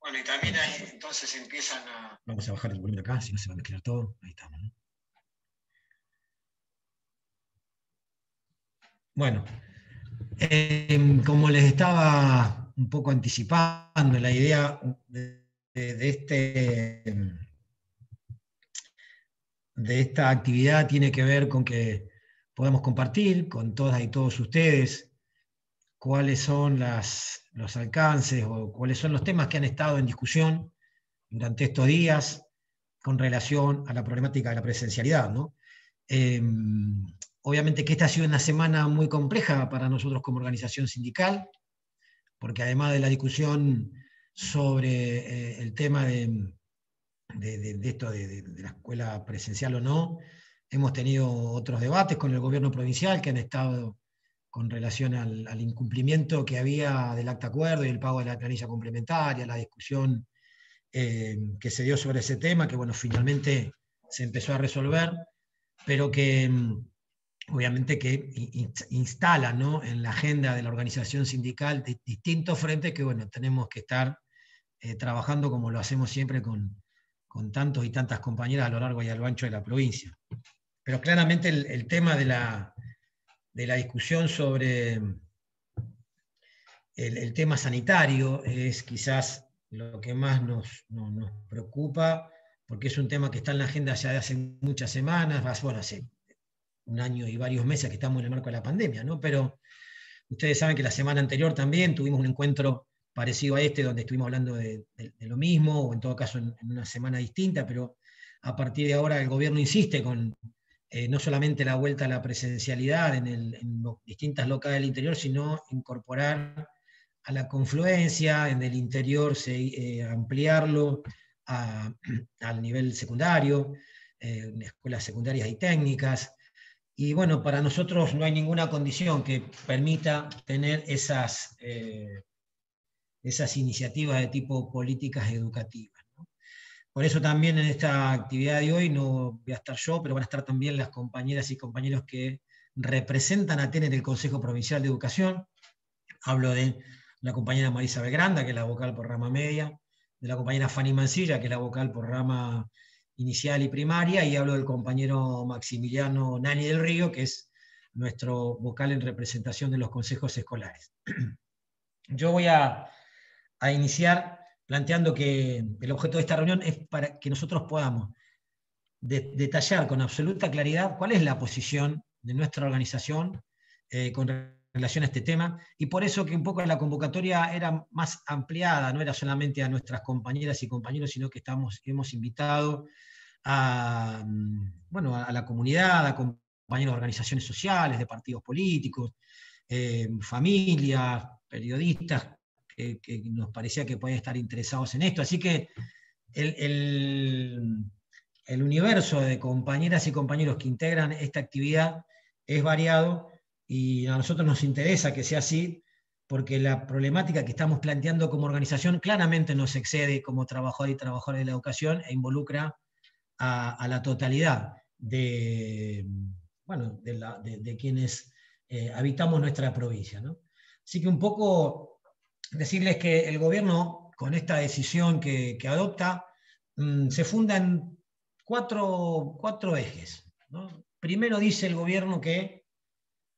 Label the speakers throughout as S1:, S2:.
S1: Bueno, y también ahí entonces empiezan a...
S2: Vamos a bajar el volumen acá, si no se va a mezclar todo. Ahí estamos, ¿no? Bueno, como les estaba un poco anticipando, la idea de esta actividad tiene que ver con que podamos compartir con todas y todos ustedes cuáles son los alcances o cuáles son los temas que han estado en discusión durante estos días con relación a la problemática de la presencialidad, ¿no? Obviamente que esta ha sido una semana muy compleja para nosotros como organización sindical, porque además de la discusión sobre el tema de esto de la escuela presencial o no, hemos tenido otros debates con el gobierno provincial que han estado con relación al incumplimiento que había del acta acuerdo y el pago de la planilla complementaria, la discusión que se dio sobre ese tema, que bueno, finalmente se empezó a resolver, pero que obviamente que instala, ¿no?, en la agenda de la organización sindical distintos frentes que bueno, tenemos que estar trabajando como lo hacemos siempre con tantos y tantas compañeras a lo largo y a lo ancho de la provincia. Pero claramente el tema de la discusión sobre el tema sanitario es quizás lo que más nos preocupa, porque es un tema que está en la agenda ya de hace muchas semanas, bueno, hace un año y varios meses que estamos en el marco de la pandemia, ¿no? Pero ustedes saben que la semana anterior también tuvimos un encuentro parecido a este, donde estuvimos hablando de lo mismo, o en todo caso en una semana distinta, pero a partir de ahora el gobierno insiste con no solamente la vuelta a la presencialidad en distintas locales del interior, sino incorporar a la confluencia en el interior, ampliarlo al nivel secundario, escuelas secundarias y técnicas. Y bueno, para nosotros no hay ninguna condición que permita tener esas iniciativas de tipo políticas educativas, ¿no? Por eso también en esta actividad de hoy no voy a estar yo, pero van a estar también las compañeras y compañeros que representan a TEN en el Consejo Provincial de Educación. Hablo de la compañera Marisa Belgranda, que es la vocal por rama media, de la compañera Fanny Mancilla, que es la vocal por rama inicial y primaria, y hablo del compañero Maximiliano Nani del Río, que es nuestro vocal en representación de los consejos escolares. Yo voy a iniciar planteando que el objeto de esta reunión es para que nosotros podamos detallar con absoluta claridad cuál es la posición de nuestra organización con relación a este tema, y por eso que un poco la convocatoria era más ampliada, no era solamente a nuestras compañeras y compañeros, sino que hemos invitado a, bueno, a la comunidad, a compañeros de organizaciones sociales, de partidos políticos, familias, periodistas, que nos parecía que pueden estar interesados en esto. Así que el universo de compañeras y compañeros que integran esta actividad es variado, y a nosotros nos interesa que sea así, porque la problemática que estamos planteando como organización claramente nos excede como trabajadores y trabajadoras de la educación e involucra a la totalidad de, bueno, de quienes habitamos nuestra provincia, ¿no? Así que un poco decirles que el gobierno, con esta decisión que adopta, se funda en cuatro ejes, ¿no? Primero dice el gobierno que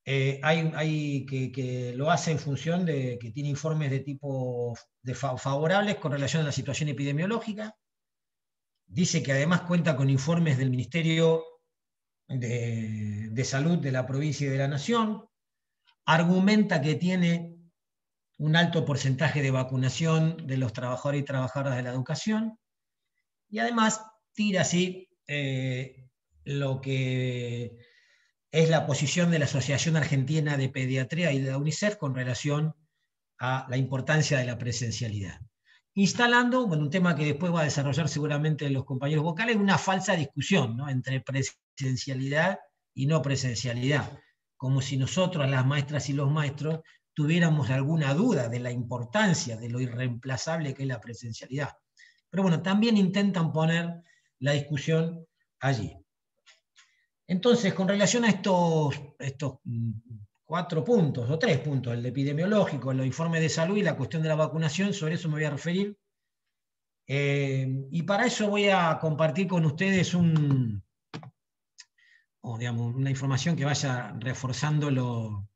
S2: que lo hace en función de que tiene informes de tipo favorables con relación a la situación epidemiológica. Dice que además cuenta con informes del Ministerio de Salud de la provincia y de la Nación. Argumenta que tiene un alto porcentaje de vacunación de los trabajadores y trabajadoras de la educación. Y además tira así lo que es la posición de la Asociación Argentina de Pediatría y de la UNICEF con relación a la importancia de la presencialidad. Instalando, bueno, un tema que después va a desarrollar seguramente los compañeros vocales, una falsa discusión, ¿no?, entre presencialidad y no presencialidad, como si nosotros, las maestras y los maestros, tuviéramos alguna duda de la importancia de lo irreemplazable que es la presencialidad. Pero bueno, también intentan poner la discusión allí. Entonces, con relación a estos 4 puntos, o 3 puntos, el epidemiológico, los informes de salud y la cuestión de la vacunación, sobre eso me voy a referir. Y para eso voy a compartir con ustedes digamos, una información que vaya reforzando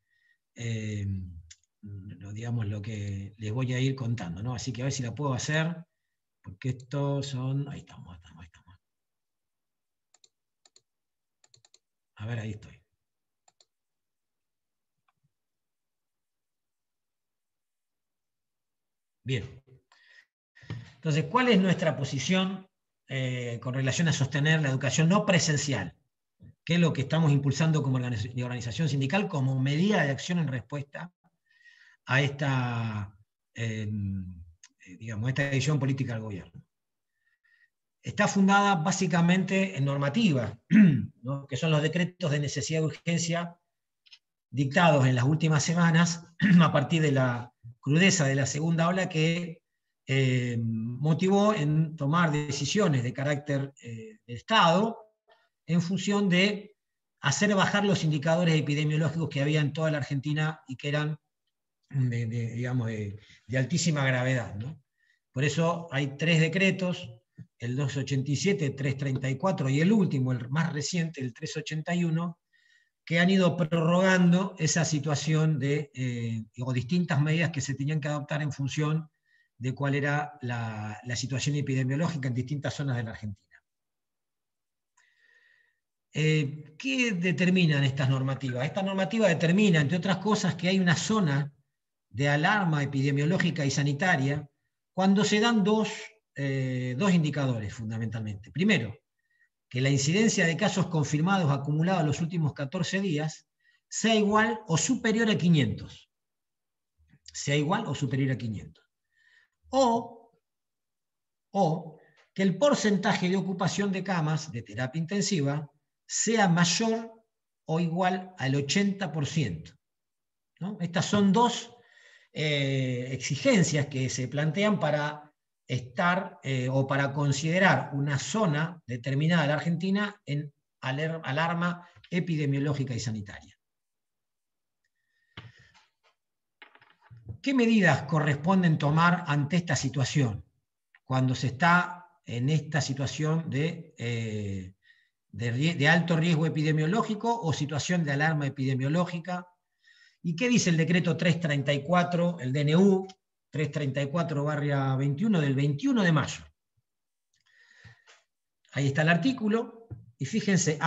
S2: digamos, lo que les voy a ir contando, ¿no? Así que a ver si la puedo hacer, porque estos son... Ahí estamos. A ver, ahí estoy. Bien. Entonces, ¿cuál es nuestra posición con relación a sostener la educación no presencial? ¿Qué es lo que estamos impulsando como organización sindical como medida de acción en respuesta a esta, digamos, esta decisión política del gobierno? Está fundada básicamente en normativa, ¿no? Que son los decretos de necesidad y urgencia dictados en las últimas semanas a partir de la crudeza de la segunda ola que motivó en tomar decisiones de carácter de Estado en función de hacer bajar los indicadores epidemiológicos que había en toda la Argentina y que eran digamos, de altísima gravedad, ¿no? Por eso hay 3 decretos, el 287, 334 y el último, el más reciente, el 381, que han ido prorrogando esa situación de distintas medidas que se tenían que adoptar en función de cuál era la situación epidemiológica en distintas zonas de la Argentina. ¿Qué determinan estas normativas? Esta normativa determina, entre otras cosas, que hay una zona de alarma epidemiológica y sanitaria cuando se dan dos indicadores fundamentalmente. Primero, que la incidencia de casos confirmados acumulados en los últimos 14 días sea igual o superior a 500. Sea igual o superior a 500. O que el porcentaje de ocupación de camas de terapia intensiva sea mayor o igual al 80%. ¿No? Estas son dos exigencias que se plantean para estar o para considerar una zona determinada de la Argentina en alarma epidemiológica y sanitaria. ¿Qué medidas corresponden tomar ante esta situación? Cuando se está en esta situación de alto riesgo epidemiológico o situación de alarma epidemiológica. ¿Y qué dice el decreto 334, el DNU 334/21 del 21 de mayo? Ahí está el artículo, y fíjense,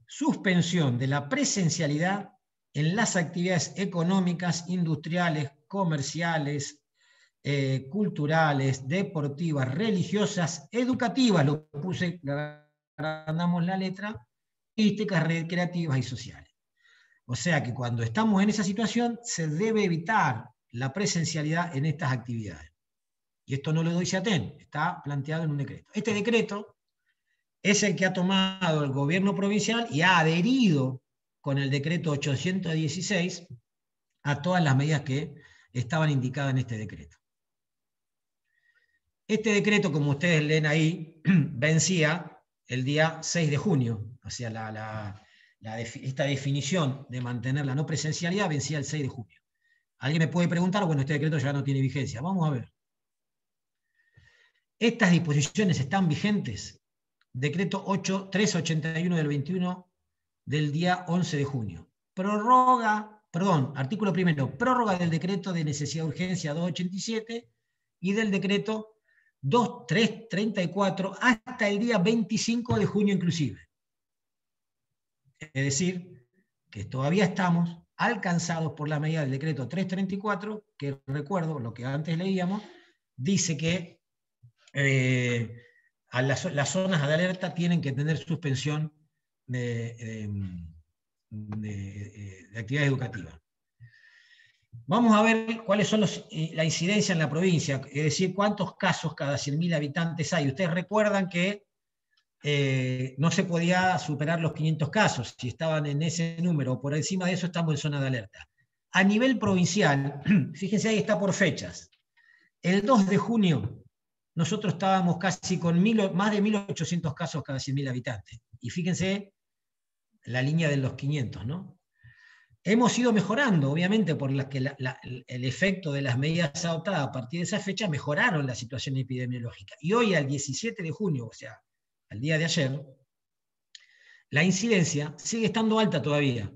S2: suspensión de la presencialidad en las actividades económicas, industriales, comerciales, culturales, deportivas, religiosas, educativas, lo puse, agrandamos la letra, artísticas, recreativas y sociales. O sea que cuando estamos en esa situación se debe evitar la presencialidad en estas actividades. Y esto no lo dice ATEN, está planteado en un decreto. Este decreto es el que ha tomado el gobierno provincial y ha adherido con el decreto 816 a todas las medidas que estaban indicadas en este decreto. Este decreto, como ustedes leen ahí, vencía el día 6 de junio, o sea, esta definición de mantener la no presencialidad vencía el 6 de junio. Alguien me puede preguntar, bueno, este decreto ya no tiene vigencia. Vamos a ver. Estas disposiciones están vigentes. Decreto 381 del 21 del día 11 de junio. Artículo primero, prórroga del decreto de necesidad de urgencia 287 y del decreto 2334 hasta el día 25 de junio inclusive. Es decir, que todavía estamos alcanzados por la medida del decreto 334, que recuerdo lo que antes leíamos, dice que a las zonas de alerta tienen que tener suspensión de actividad educativa. Vamos a ver cuáles son la incidencia en la provincia, es decir, cuántos casos cada 100.000 habitantes hay. Ustedes recuerdan que no se podía superar los 500 casos. Si estaban en ese número o por encima de eso, estamos en zona de alerta. A nivel provincial, fíjense ahí está por fechas. El 2 de junio nosotros estábamos casi con más de 1.800 casos cada 100.000 habitantes. Y fíjense la línea de los 500, ¿no? Hemos ido mejorando, obviamente, por el efecto de las medidas adoptadas a partir de esa fecha mejoraron la situación epidemiológica. Y hoy, al 17 de junio, o sea, al día de ayer, la incidencia sigue estando alta todavía.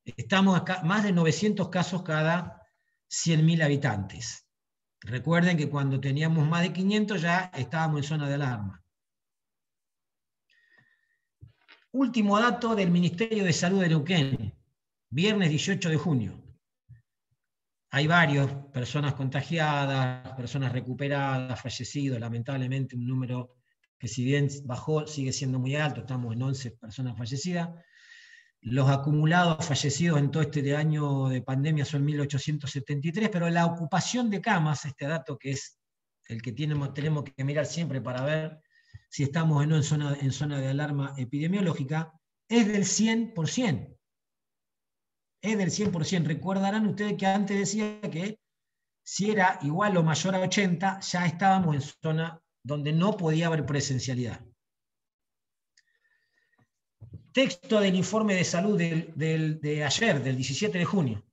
S2: Estamos acá, más de 900 casos cada 100.000 habitantes. Recuerden que cuando teníamos más de 500 ya estábamos en zona de alarma. Último dato del Ministerio de Salud de Neuquén, viernes 18 de junio. Hay varias personas contagiadas, personas recuperadas, fallecidos, lamentablemente un número que si bien bajó sigue siendo muy alto, estamos en 11 personas fallecidas. Los acumulados fallecidos en todo este año de pandemia son 1.873, pero la ocupación de camas, este dato que es el que tenemos que mirar siempre para ver si estamos o no en zona de alarma epidemiológica, es del 100%. Es del 100%. Recordarán ustedes que antes decía que si era igual o mayor a 80, ya estábamos en zona donde no podía haber presencialidad. Texto del informe de salud de ayer, del 17 de junio.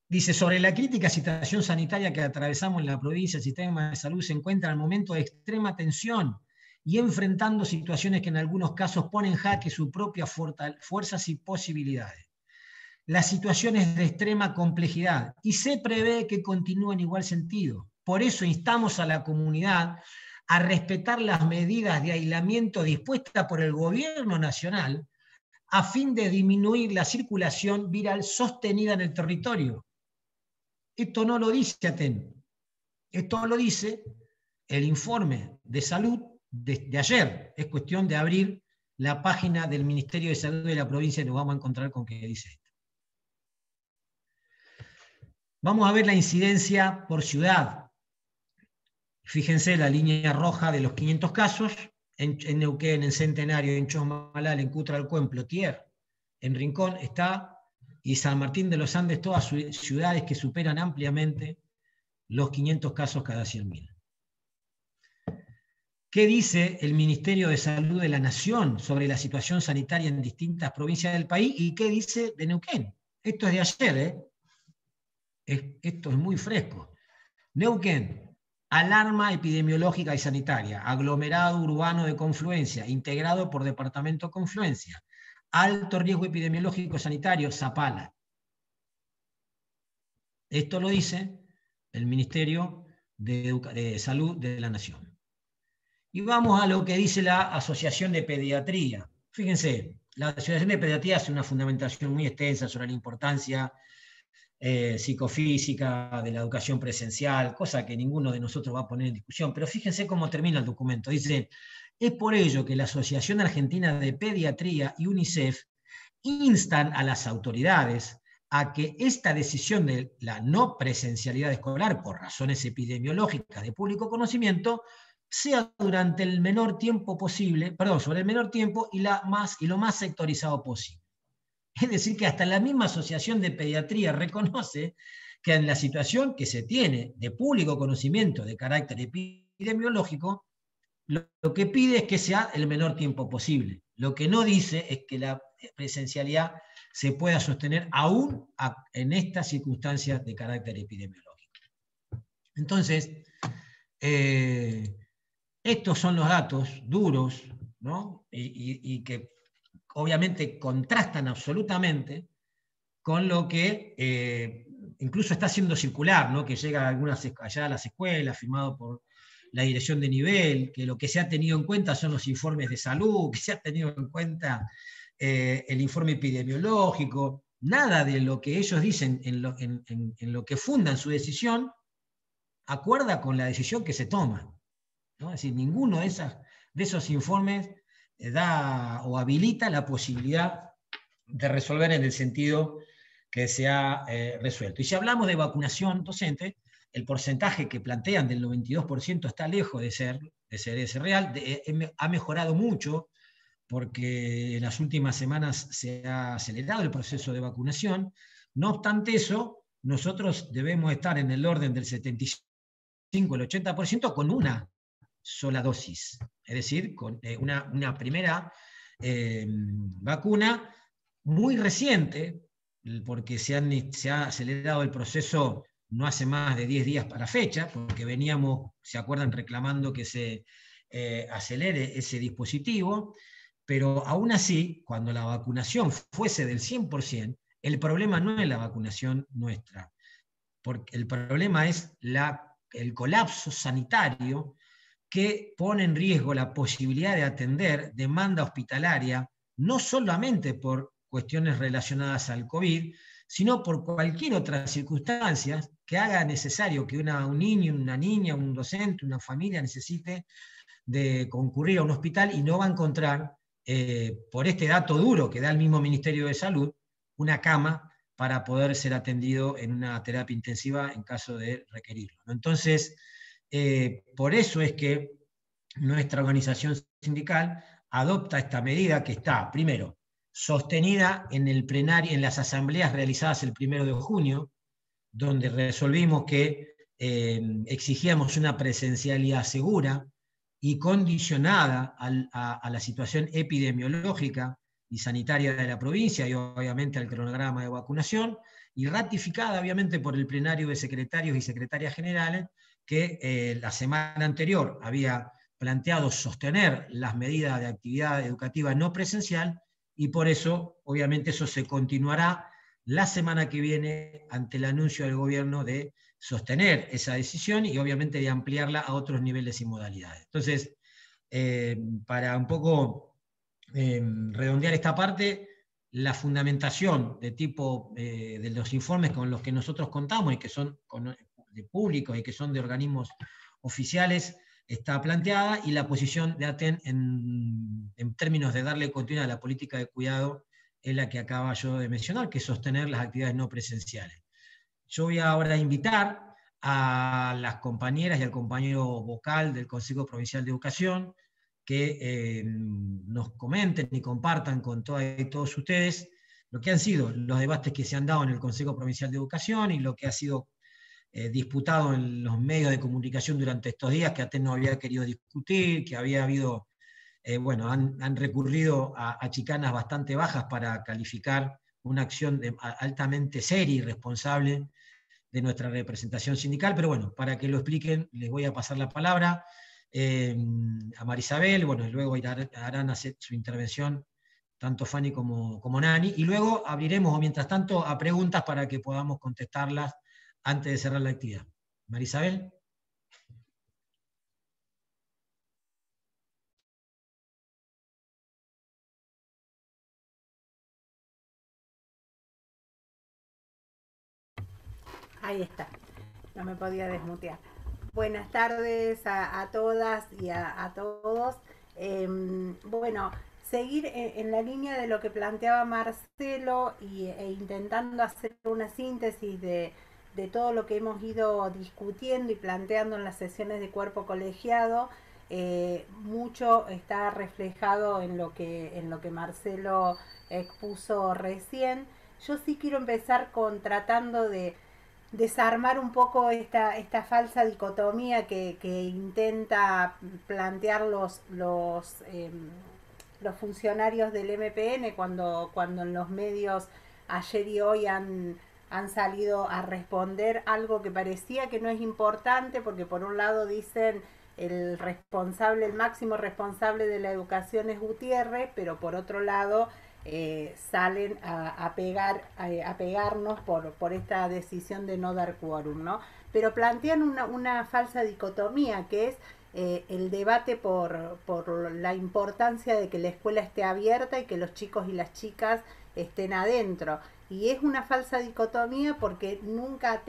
S2: Dice, sobre la crítica situación sanitaria que atravesamos en la provincia, el sistema de salud se encuentra en momento de extrema tensión y enfrentando situaciones que en algunos casos ponen en jaque sus propias fuerzas y posibilidades. La situación es de extrema complejidad y se prevé que continúe en igual sentido. Por eso instamos a la comunidad a respetar las medidas de aislamiento dispuestas por el gobierno nacional a fin de disminuir la circulación viral sostenida en el territorio. Esto no lo dice ATEN, esto lo dice el informe de salud de ayer. Es cuestión de abrir la página del Ministerio de Salud de la provincia y nos vamos a encontrar con que dice esto. Vamos a ver la incidencia por ciudad. Fíjense la línea roja de los 500 casos, en Neuquén, en Centenario, en Chosmalal, en Cutralcó, en Plotier, en Rincón está, y San Martín de los Andes, todas ciudades que superan ampliamente los 500 casos cada 100.000. ¿Qué dice el Ministerio de Salud de la Nación sobre la situación sanitaria en distintas provincias del país y qué dice de Neuquén? Esto es de ayer, esto es muy fresco. Neuquén, alarma epidemiológica y sanitaria, aglomerado urbano de confluencia, integrado por departamento confluencia, alto riesgo epidemiológico sanitario, Zapala. Esto lo dice el Ministerio de Salud de la Nación. Y vamos a lo que dice la Asociación de Pediatría. Fíjense, la Asociación de Pediatría hace una fundamentación muy extensa sobre la importancia psicofísica de la educación presencial, cosa que ninguno de nosotros va a poner en discusión, pero fíjense cómo termina el documento. Dice, es por ello que la Asociación Argentina de Pediatría y UNICEF instan a las autoridades a que esta decisión de la no presencialidad escolar por razones epidemiológicas de público conocimiento sea durante el menor tiempo posible, sobre el menor tiempo y lo más sectorizado posible. Es decir, que hasta la misma Asociación de Pediatría reconoce que en la situación que se tiene de público conocimiento de carácter epidemiológico, lo que pide es que sea el menor tiempo posible. Lo que no dice es que la presencialidad se pueda sostener aún en estas circunstancias de carácter epidemiológico. Entonces, estos son los datos duros, ¿no? y que obviamente contrastan absolutamente con lo que incluso está siendo circular, ¿no? Que llega allá a las escuelas, firmado por la dirección de nivel, que lo que se ha tenido en cuenta son los informes de salud, que se ha tenido en cuenta el informe epidemiológico, nada de lo que ellos dicen en lo que fundan su decisión acuerda con la decisión que se toma, ¿no? Es decir, ninguno de esos informes da o habilita la posibilidad de resolver en el sentido que se ha resuelto. Y si hablamos de vacunación docente, el porcentaje que plantean del 92% está lejos de ser ese real, ha mejorado mucho porque en las últimas semanas se ha acelerado el proceso de vacunación. No obstante eso, nosotros debemos estar en el orden del 75 al 80% con una sola dosis, es decir, con una primera vacuna muy reciente, porque se ha acelerado el proceso no hace más de 10 días para fecha, porque veníamos, se acuerdan, reclamando que se acelere ese dispositivo, pero aún así, cuando la vacunación fuese del 100%, el problema no es la vacunación nuestra, porque el problema es el colapso sanitario que pone en riesgo la posibilidad de atender demanda hospitalaria, no solamente por cuestiones relacionadas al COVID, sino por cualquier otra circunstancia que haga necesario que un niño, una niña, un docente, una familia necesite de concurrir a un hospital y no va a encontrar, por este dato duro que da el mismo Ministerio de Salud, una cama para poder ser atendido en una terapia intensiva en caso de requerirlo, ¿no? Entonces, por eso es que nuestra organización sindical adopta esta medida que está, primero, sostenida en el plenario, en las asambleas realizadas el 1 de junio, donde resolvimos que exigíamos una presencialidad segura y condicionada a la situación epidemiológica y sanitaria de la provincia y obviamente al cronograma de vacunación, y ratificada obviamente por el plenario de secretarios y secretarias generales, que la semana anterior había planteado sostener las medidas de actividad educativa no presencial, y por eso obviamente eso se continuará la semana que viene ante el anuncio del gobierno de sostener esa decisión y obviamente de ampliarla a otros niveles y modalidades. Entonces, para un poco redondear esta parte, la fundamentación de tipo de los informes con los que nosotros contamos y que son de públicos y que son de organismos oficiales está planteada, y la posición de ATEN en términos de darle continuidad a la política de cuidado es la que acaba yo de mencionar, que es sostener las actividades no presenciales. Yo voy ahora a invitar a las compañeras y al compañero vocal del Consejo Provincial de Educación que nos comenten y compartan con todas y todos ustedes lo que han sido los debates que se han dado en el Consejo Provincial de Educación y lo que ha sido disputado en los medios de comunicación durante estos días, que ATEN no había querido discutir, que había habido, bueno, han recurrido a chicanas bastante bajas para calificar una acción altamente seria y responsable de nuestra representación sindical, pero bueno, para que lo expliquen, les voy a pasar la palabra a Marisabel, bueno, y luego harán hacer su intervención tanto Fanny como Nani, y luego abriremos, mientras tanto, a preguntas para que podamos contestarlas antes de cerrar la actividad. Marisabel.
S3: Ahí está, no me podía desmutear. Buenas tardes a todas y a todos. Bueno, seguir en la línea de lo que planteaba Marcelo e intentando hacer una síntesis de todo lo que hemos ido discutiendo y planteando en las sesiones de cuerpo colegiado. Mucho está reflejado en lo que Marcelo expuso recién. Yo sí quiero empezar tratando de desarmar un poco esta falsa dicotomía que intenta plantear los funcionarios del MPN cuando en los medios ayer y hoy han salido a responder algo que parecía que no es importante, porque por un lado dicen el máximo responsable de la educación es Gutiérrez, pero por otro lado salen a pegarnos por esta decisión de no dar quórum, ¿no? Pero plantean una falsa dicotomía, que es el debate por la importancia de que la escuela esté abierta y que los chicos y las chicas estén adentro. Y es una falsa dicotomía porque nunca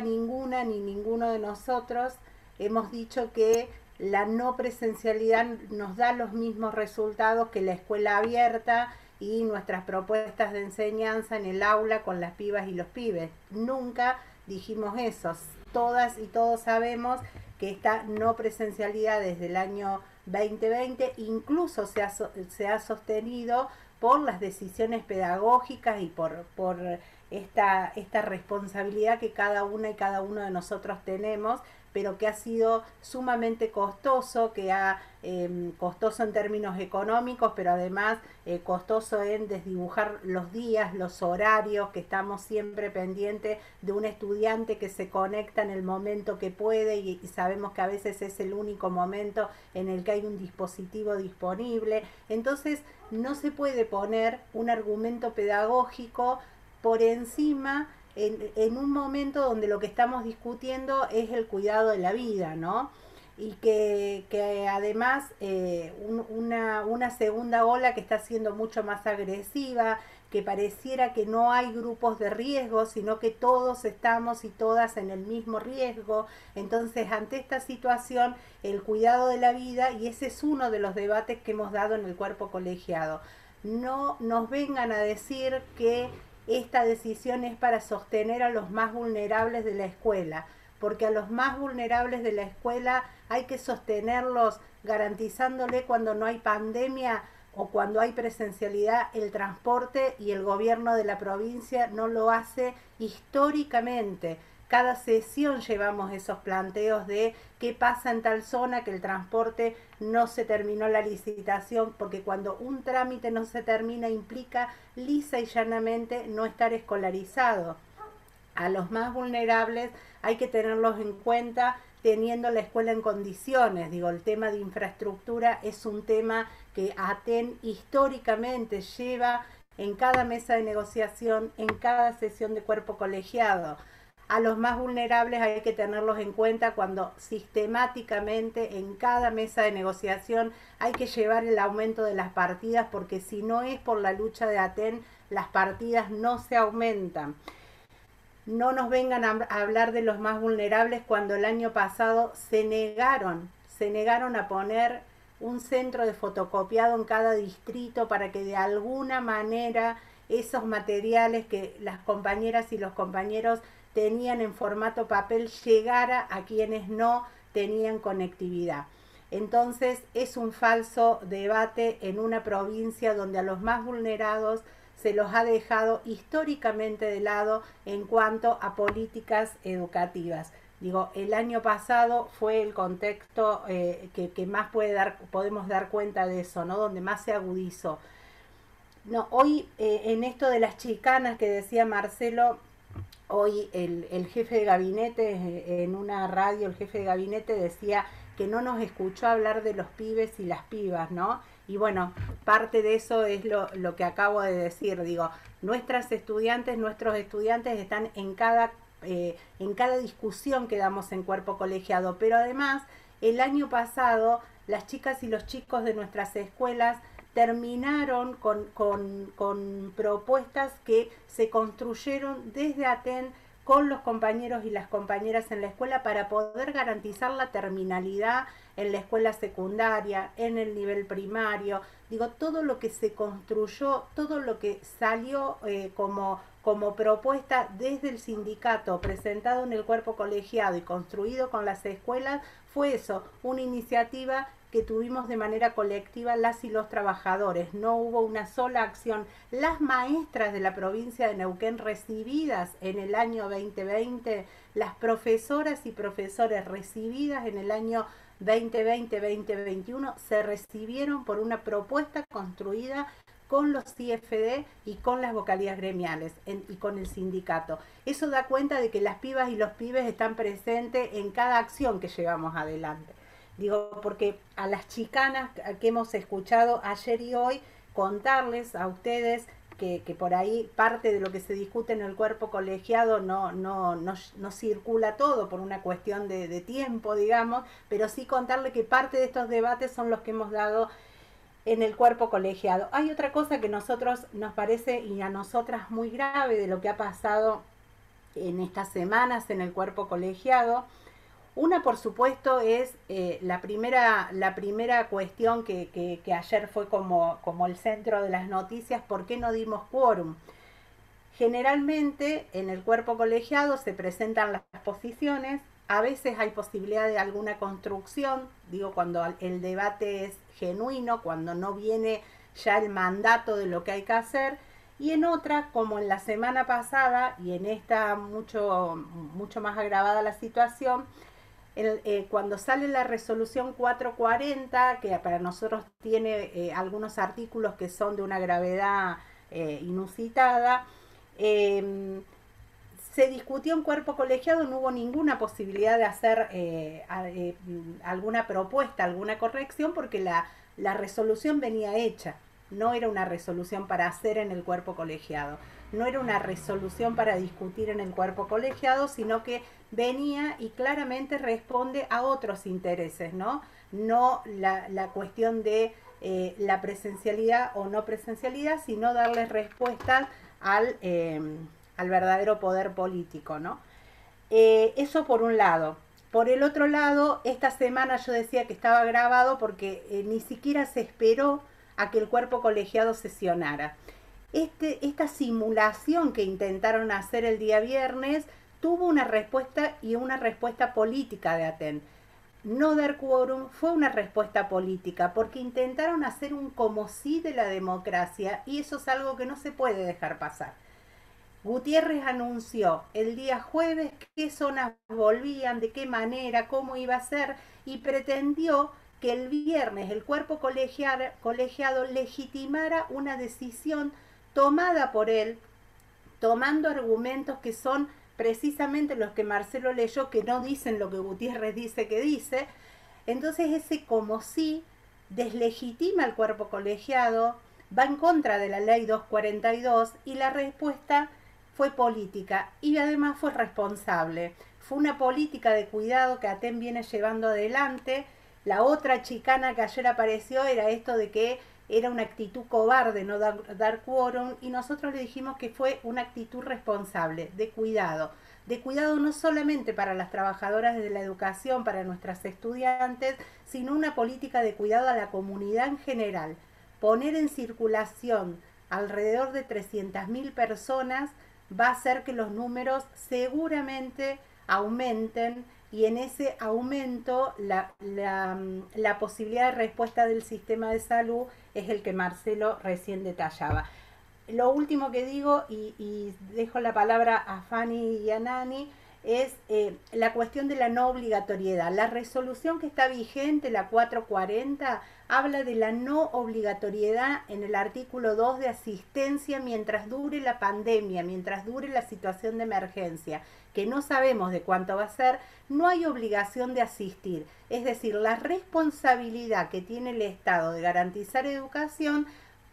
S3: ninguna ni ninguno de nosotros hemos dicho que la no presencialidad nos da los mismos resultados que la escuela abierta y nuestras propuestas de enseñanza en el aula con las pibas y los pibes. Nunca dijimos eso. Todas y todos sabemos que esta no presencialidad desde el año 2020 incluso se ha sostenido por las decisiones pedagógicas y por esta responsabilidad que cada una y cada uno de nosotros tenemos, pero que ha sido sumamente costoso, costoso en términos económicos, pero además costoso en desdibujar los días, los horarios, que estamos siempre pendientes de un estudiante que se conecta en el momento que puede y sabemos que a veces es el único momento en el que hay un dispositivo disponible. Entonces no se puede poner un argumento pedagógico por encima en un momento donde lo que estamos discutiendo es el cuidado de la vida, ¿no? Y que además una segunda ola que está siendo mucho más agresiva, que pareciera que no hay grupos de riesgo, sino que todos estamos y todas en el mismo riesgo. Entonces, ante esta situación, el cuidado de la vida, y ese es uno de los debates que hemos dado en el cuerpo colegiado, no nos vengan a decir que esta decisión es para sostener a los más vulnerables de la escuela, porque a los más vulnerables de la escuela hay que sostenerlos garantizándole cuando no hay pandemia o cuando hay presencialidad el transporte, y el gobierno de la provincia no lo hace históricamente. Cada sesión llevamos esos planteos de qué pasa en tal zona, que el transporte no se terminó la licitación, porque cuando un trámite no se termina implica lisa y llanamente no estar escolarizado. A los más vulnerables hay que tenerlos en cuenta teniendo la escuela en condiciones. Digo, el tema de infraestructura es un tema que ATEN históricamente lleva en cada mesa de negociación, en cada sesión de cuerpo colegiado. A los más vulnerables hay que tenerlos en cuenta cuando sistemáticamente en cada mesa de negociación hay que llevar el aumento de las partidas, porque si no es por la lucha de ATEN, las partidas no se aumentan. No nos vengan a hablar de los más vulnerables cuando el año pasado se negaron a poner un centro de fotocopiado en cada distrito para que de alguna manera esos materiales que las compañeras y los compañeros tenían en formato papel llegara a quienes no tenían conectividad. Entonces es un falso debate en una provincia donde a los más vulnerados se los ha dejado históricamente de lado en cuanto a políticas educativas. Digo, el año pasado fue el contexto que más podemos dar cuenta de eso, ¿no? Donde más se agudizó. No, hoy en esto de las chicanas que decía Marcelo, hoy el jefe de gabinete, en una radio, el jefe de gabinete decía que no nos escuchó hablar de los pibes y las pibas, ¿no? Y bueno, parte de eso es lo que acabo de decir. Digo, nuestros estudiantes están en cada discusión que damos en cuerpo colegiado, pero además el año pasado las chicas y los chicos de nuestras escuelas terminaron con propuestas que se construyeron desde ATEN con los compañeros y las compañeras en la escuela para poder garantizar la terminalidad en la escuela secundaria, en el nivel primario. Digo, todo lo que se construyó, todo lo que salió como propuesta desde el sindicato, presentado en el cuerpo colegiado y construido con las escuelas, fue eso, una iniciativa que tuvimos de manera colectiva las y los trabajadores. No hubo una sola acción. Las maestras de la provincia de Neuquén recibidas en el año 2020, las profesoras y profesores recibidas en el año 2020-2021 se recibieron por una propuesta construida con los CFD y con las vocalías gremiales y con el sindicato. Eso da cuenta de que las pibas y los pibes están presentes en cada acción que llevamos adelante. Digo, porque a las chicanas que hemos escuchado ayer y hoy, contarles a ustedes que por ahí parte de lo que se discute en el cuerpo colegiado no circula todo por una cuestión de tiempo, digamos, pero sí contarle que parte de estos debates son los que hemos dado en el cuerpo colegiado. Hay otra cosa que nos parece, y a nosotras muy grave, de lo que ha pasado en estas semanas en el cuerpo colegiado. Una, por supuesto, es la primera cuestión que ayer fue como el centro de las noticias: ¿por qué no dimos quórum? Generalmente en el cuerpo colegiado se presentan las posiciones, a veces hay posibilidad de alguna construcción, digo, cuando el debate es genuino, cuando no viene ya el mandato de lo que hay que hacer, y en otra, como en la semana pasada, y en esta mucho más agravada la situación, cuando sale la resolución 440, que para nosotros tiene algunos artículos que son de una gravedad inusitada, eh, se discutió en cuerpo colegiado, no hubo ninguna posibilidad de hacer alguna propuesta, alguna corrección, porque la resolución venía hecha, no era una resolución para hacer en el cuerpo colegiado, no era una resolución para discutir en el cuerpo colegiado, sino que venía y claramente responde a otros intereses, ¿no? No la cuestión de la presencialidad o no presencialidad, sino darles respuestas al verdadero poder político, ¿no? Eso por un lado. Por el otro lado, esta semana yo decía que estaba grabado porque ni siquiera se esperó a que el cuerpo colegiado sesionara. Esta simulación que intentaron hacer el día viernes tuvo una respuesta y una respuesta política de Aten. No dar quórum fue una respuesta política porque intentaron hacer un como sí de la democracia y eso es algo que no se puede dejar pasar. Gutiérrez anunció el día jueves qué zonas volvían, de qué manera, cómo iba a ser y pretendió que el viernes el cuerpo colegiado legitimara una decisión tomada por él, tomando argumentos que son precisamente los que Marcelo leyó, que no dicen lo que Gutiérrez dice que dice. Entonces ese como sí deslegitima al cuerpo colegiado, va en contra de la ley 242 y la respuesta fue política y además fue responsable. Fue una política de cuidado que Aten viene llevando adelante. La otra chicana que ayer apareció era esto de que era una actitud cobarde no dar quórum y nosotros le dijimos que fue una actitud responsable, de cuidado no solamente para las trabajadoras de la educación, para nuestras estudiantes, sino una política de cuidado a la comunidad en general. Poner en circulación alrededor de 300.000 personas va a hacer que los números seguramente aumenten y en ese aumento la posibilidad de respuesta del sistema de salud es el que Marcelo recién detallaba. Lo último que digo, y dejo la palabra a Fanny y a Nani, es la cuestión de la no obligatoriedad. La resolución que está vigente, la 440, habla de la no obligatoriedad en el artículo 2 de asistencia mientras dure la pandemia, mientras dure la situación de emergencia, que no sabemos de cuánto va a ser, no hay obligación de asistir. Es decir, la responsabilidad que tiene el Estado de garantizar educación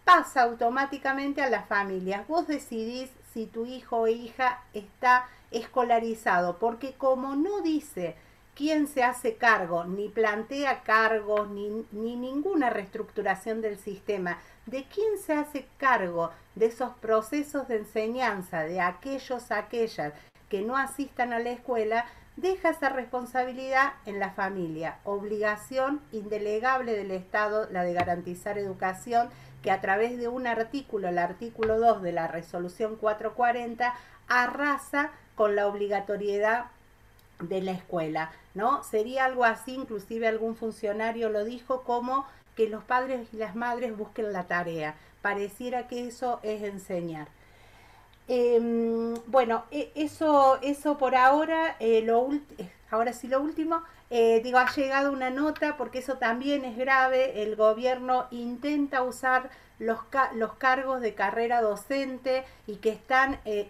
S3: pasa automáticamente a las familias. Vos decidís si tu hijo o hija está escolarizado, porque como no dice quién se hace cargo, ni plantea cargos, ni ninguna reestructuración del sistema, de quién se hace cargo de esos procesos de enseñanza de aquellas que no asistan a la escuela, deja esa responsabilidad en la familia. Obligación indelegable del Estado, la de garantizar educación, que a través de un artículo, el artículo 2 de la resolución 440, arrasa con la obligatoriedad de la escuela, ¿no? Sería algo así, inclusive algún funcionario lo dijo, como que los padres y las madres busquen la tarea. Pareciera que eso es enseñar. Bueno, eso por ahora, ahora sí lo último, digo, ha llegado una nota porque eso también es grave, el gobierno intenta usar los cargos de carrera docente y que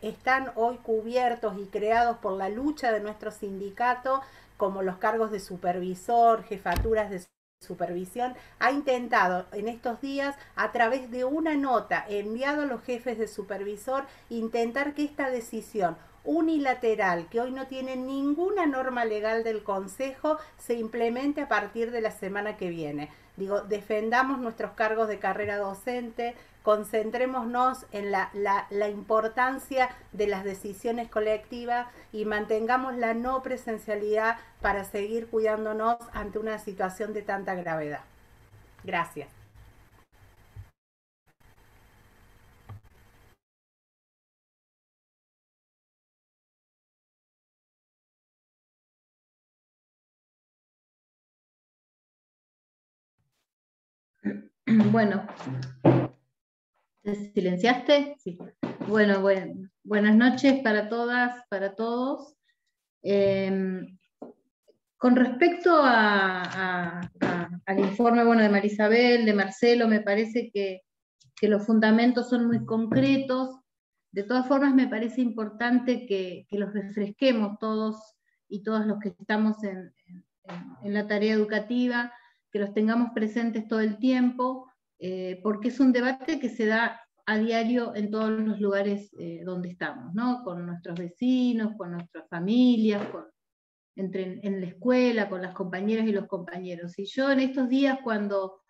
S3: están hoy cubiertos y creados por la lucha de nuestro sindicato, como los cargos de supervisor, jefaturas de supervisión, ha intentado en estos días, a través de una nota enviado a los jefes de supervisor, intentar que esta decisión unilateral, que hoy no tiene ninguna norma legal del Consejo, se implemente a partir de la semana que viene. Digo, defendamos nuestros cargos de carrera docente, concentrémonos en la importancia de las decisiones colectivas y mantengamos la no presencialidad para seguir cuidándonos ante una situación de tanta gravedad. Gracias.
S4: Bueno, ¿Te silenciaste? Sí. Bueno, buenas noches para todas, para todos. Con respecto al informe de Marisabel, de Marcelo, me parece que los fundamentos son muy concretos. De todas formas, me parece importante que los refresquemos todos y todos los que estamos en la tarea educativa, que los tengamos presentes todo el tiempo, porque es un debate que se da a diario en todos los lugares donde estamos, ¿no? Con nuestros vecinos, con nuestras familias, en la escuela, con las compañeras y los compañeros. Y yo en estos días, cuando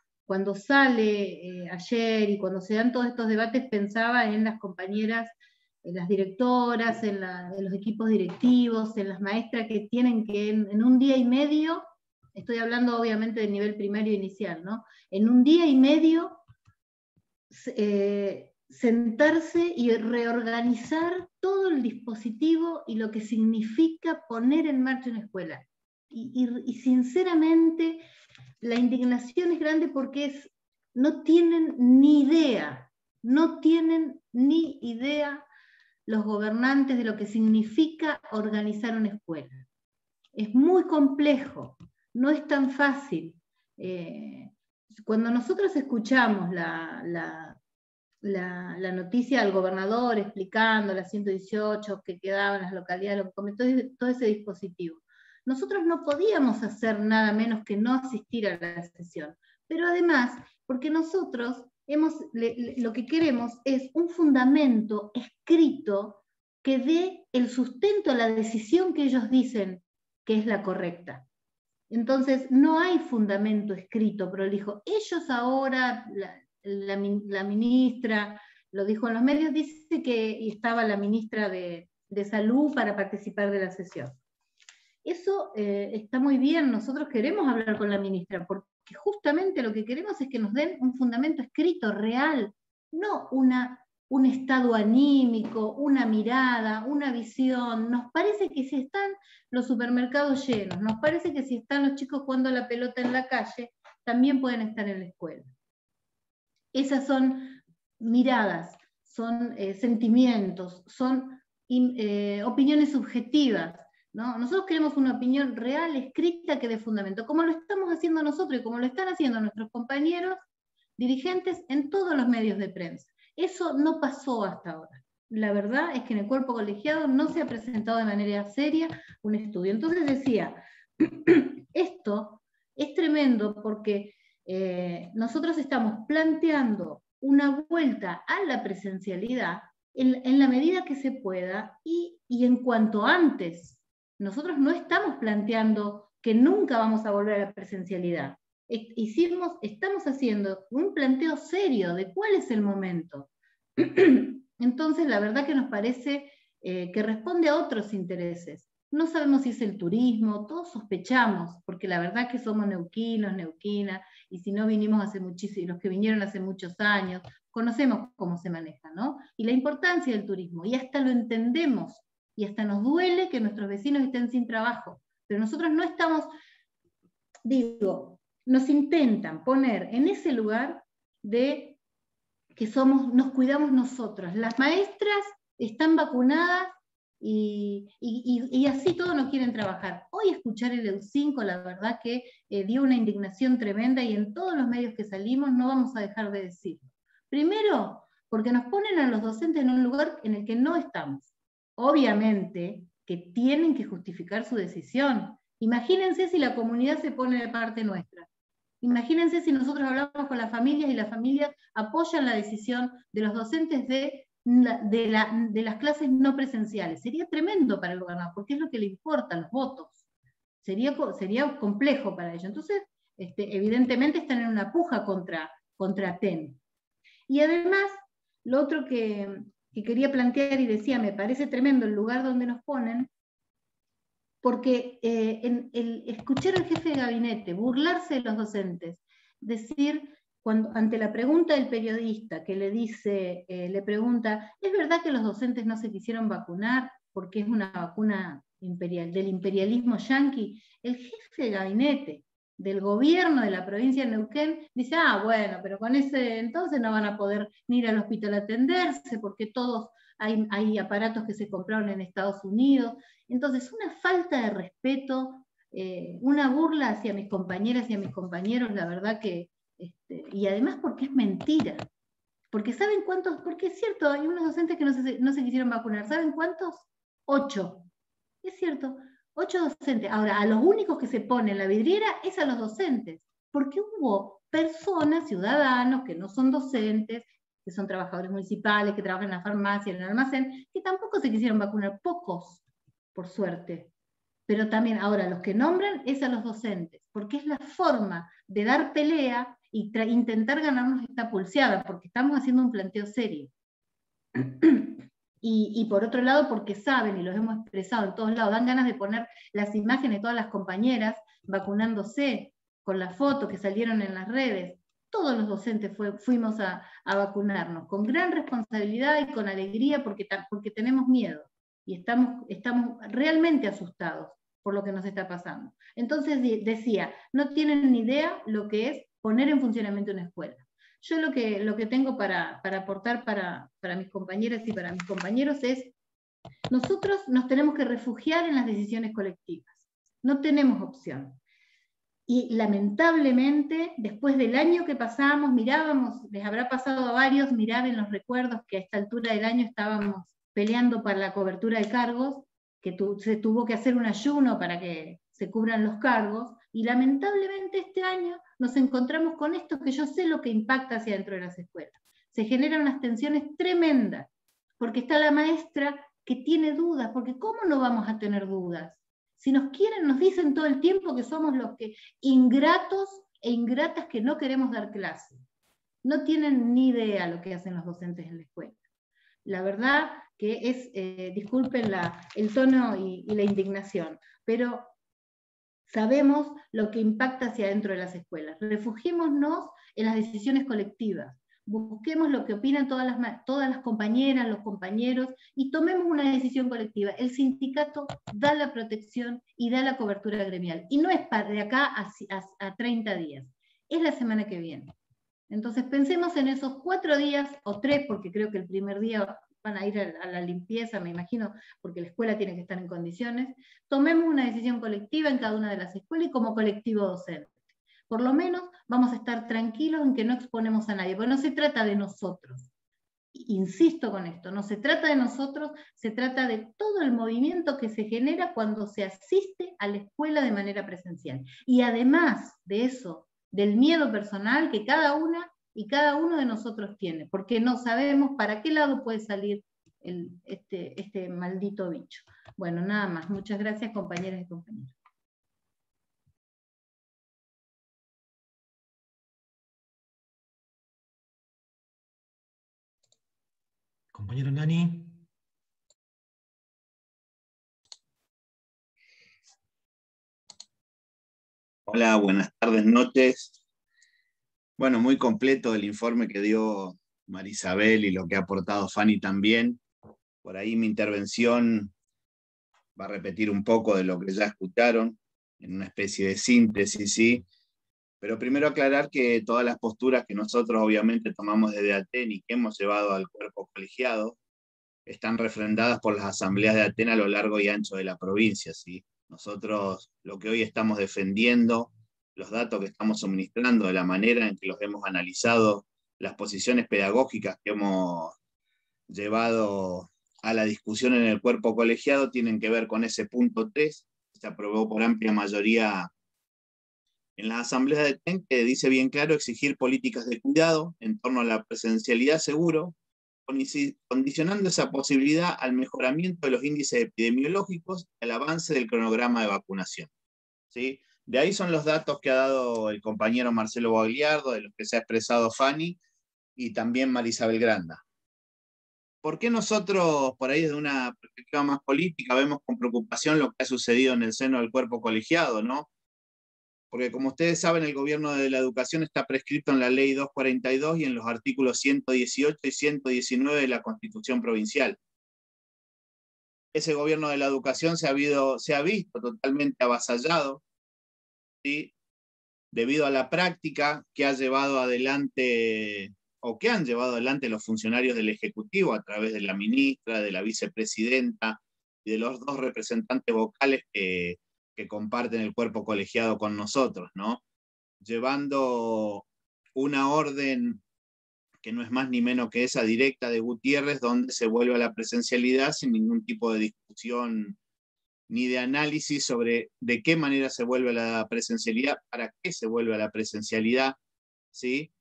S4: sale ayer y cuando se dan todos estos debates, pensaba en las compañeras, en las directoras, en los equipos directivos, en las maestras que tienen que en un día y medio, estoy hablando obviamente del nivel primario inicial, ¿no? En un día y medio sentarse y reorganizar todo el dispositivo y lo que significa poner en marcha una escuela. Y sinceramente la indignación es grande porque no tienen ni idea los gobernantes de lo que significa organizar una escuela. Es muy complejo, no es tan fácil. Cuando nosotros escuchamos la noticia del gobernador explicando las 118 que quedaban en las localidades, todo ese dispositivo, nosotros no podíamos hacer nada menos que no asistir a la sesión. Pero además, porque nosotros lo que queremos es un fundamento escrito que dé el sustento a la decisión que ellos dicen que es la correcta. Entonces, no hay fundamento escrito prolijo. Ellos ahora, la ministra, lo dijo en los medios, dice que estaba la ministra de Salud para participar de la sesión. Eso está muy bien, nosotros queremos hablar con la ministra, porque justamente lo que queremos es que nos den un fundamento escrito, real, no un estado anímico, una mirada, una visión. Nos parece que si están los supermercados llenos, nos parece que si están los chicos jugando a la pelota en la calle, también pueden estar en la escuela. Esas son miradas, son sentimientos, son opiniones subjetivas, ¿no? Nosotros queremos una opinión real, escrita, que dé fundamento, como lo estamos haciendo nosotros y como lo están haciendo nuestros compañeros dirigentes en todos los medios de prensa. Eso no pasó hasta ahora. La verdad es que en el cuerpo colegiado no se ha presentado de manera seria un estudio. Entonces decía, esto es tremendo porque nosotros estamos planteando una vuelta a la presencialidad en la medida que se pueda y en cuanto antes. Nosotros no estamos planteando que nunca vamos a volver a la presencialidad. Estamos haciendo un planteo serio de cuál es el momento. Entonces, la verdad que nos parece que responde a otros intereses. No sabemos si es el turismo, todos sospechamos, porque la verdad que somos neuquinos, neuquinas, y si no vinimos hace muchísimo, los que vinieron hace muchos años, conocemos cómo se maneja, ¿no? Y la importancia del turismo, y hasta lo entendemos, y hasta nos duele que nuestros vecinos estén sin trabajo, pero nosotros no estamos, nos intentan poner en ese lugar de que nos cuidamos nosotros. Las maestras están vacunadas y así todos no quieren trabajar. Hoy escuchar el EU5, la verdad que dio una indignación tremenda y en todos los medios que salimos no vamos a dejar de decirlo. Primero, porque nos ponen a los docentes en un lugar en el que no estamos. Obviamente que tienen que justificar su decisión. Imagínense si la comunidad se pone de parte nuestra. Imagínense si nosotros hablamos con las familias y las familias apoyan la decisión de los docentes de las clases no presenciales. Sería tremendo para el gobernador, porque es lo que le importa, los votos. Sería complejo para ellos. Entonces, evidentemente están en una puja contra TEN. Y además, lo otro que quería plantear y decía, me parece tremendo el lugar donde nos ponen, porque escuchar al jefe de gabinete burlarse de los docentes, decir, ante la pregunta del periodista que le pregunta, ¿es verdad que los docentes no se quisieron vacunar porque es una vacuna del imperialismo yanqui? El jefe de gabinete del gobierno de la provincia de Neuquén dice, ah, bueno, pero con ese entonces no van a poder ni ir al hospital a atenderse, porque todos hay aparatos que se compraron en Estados Unidos. Entonces, una falta de respeto, una burla hacia mis compañeras y a mis compañeros, la verdad que, y además porque es mentira. Porque ¿saben cuántos? Porque es cierto, hay unos docentes que no se quisieron vacunar. ¿Saben cuántos? 8. Es cierto, 8 docentes. Ahora, a los únicos que se ponen en la vidriera es a los docentes, porque hubo personas, ciudadanos, que no son docentes, que son trabajadores municipales, que trabajan en la farmacia, en el almacén, que tampoco se quisieron vacunar, pocos, por suerte. Pero también ahora los que nombran es a los docentes, porque es la forma de dar pelea y intentar ganarnos esta pulseada, porque estamos haciendo un planteo serio. Y por otro lado, porque saben, y los hemos expresado en todos lados, dan ganas de poner las imágenes de todas las compañeras vacunándose, con las fotos que salieron en las redes. Todos los docentes fuimos a vacunarnos, con gran responsabilidad y con alegría, porque tenemos miedo, y estamos realmente asustados por lo que nos está pasando. Entonces decía, no tienen ni idea lo que es poner en funcionamiento una escuela. Yo lo que tengo para aportar para mis compañeras y para mis compañeros es, nosotros nos tenemos que refugiar en las decisiones colectivas. No tenemos opción. Y lamentablemente, después del año que pasamos, mirábamos, les habrá pasado a varios, mirar en los recuerdos que a esta altura del año estábamos peleando para la cobertura de cargos, que se tuvo que hacer un ayuno para que se cubran los cargos, y lamentablemente este año nos encontramos con esto que yo sé lo que impacta hacia dentro de las escuelas. Se generan unas tensiones tremendas, porque está la maestra que tiene dudas, porque ¿cómo no vamos a tener dudas? Si nos quieren, nos dicen todo el tiempo que somos los que ingratos e ingratas que no queremos dar clase. No tienen ni idea lo que hacen los docentes en la escuela. La verdad que es, disculpen el tono y la indignación, pero sabemos lo que impacta hacia adentro de las escuelas. Refugiémonos en las decisiones colectivas. Busquemos lo que opinan todas las compañeras, los compañeros, y tomemos una decisión colectiva. El sindicato da la protección y da la cobertura gremial. Y no es de acá a 30 días, es la semana que viene. Entonces pensemos en esos 4 días, o 3, porque creo que el primer día van a ir a la limpieza, me imagino, porque la escuela tiene que estar en condiciones. Tomemos una decisión colectiva en cada una de las escuelas y como colectivo docente. Por lo menos vamos a estar tranquilos en que no exponemos a nadie, porque no se trata de nosotros. Insisto con esto, no se trata de nosotros, se trata de todo el movimiento que se genera cuando se asiste a la escuela de manera presencial. Y además de eso, del miedo personal que cada una y cada uno de nosotros tiene, porque no sabemos para qué lado puede salir este maldito bicho. Bueno, nada más. Muchas gracias, compañeras y compañeros.
S2: Compañero Nani.
S5: Hola, buenas tardes, noches. Bueno, muy completo el informe que dio Marisabel y lo que ha aportado Fanny también. Por ahí mi intervención va a repetir un poco de lo que ya escucharon, en una especie de síntesis, ¿sí? Pero primero aclarar que todas las posturas que nosotros obviamente tomamos desde ATEN y que hemos llevado al cuerpo colegiado están refrendadas por las asambleas de ATEN a lo largo y ancho de la provincia, ¿sí? Nosotros lo que hoy estamos defendiendo, los datos que estamos suministrando, de la manera en que los hemos analizado, las posiciones pedagógicas que hemos llevado a la discusión en el cuerpo colegiado, tienen que ver con ese punto 3, que se aprobó por amplia mayoría en las asambleas de ATEN, que dice bien claro exigir políticas de cuidado en torno a la presencialidad seguro, condicionando esa posibilidad al mejoramiento de los índices epidemiológicos y al avance del cronograma de vacunación, ¿sí? De ahí son los datos que ha dado el compañero Marcelo Bagliardo, de los que se ha expresado Fanny y también Marisabel Granda. ¿Por qué nosotros, por ahí desde una perspectiva más política, vemos con preocupación lo que ha sucedido en el seno del cuerpo colegiado, ¿no? Porque como ustedes saben, el gobierno de la educación está prescrito en la ley 242 y en los artículos 118 y 119 de la Constitución Provincial. Ese gobierno de la educación se ha visto totalmente avasallado, ¿sí? debido a la práctica que ha llevado adelante o que han llevado adelante los funcionarios del Ejecutivo a través de la ministra, de la vicepresidenta y de los dos representantes vocales que comparten el cuerpo colegiado con nosotros, ¿no? Llevando una orden que no es más ni menos que esa directa de Gutiérrez, donde se vuelve a la presencialidad sin ningún tipo de discusión ni de análisis sobre de qué manera se vuelve a la presencialidad, para qué se vuelve a la presencialidad, ¿sí?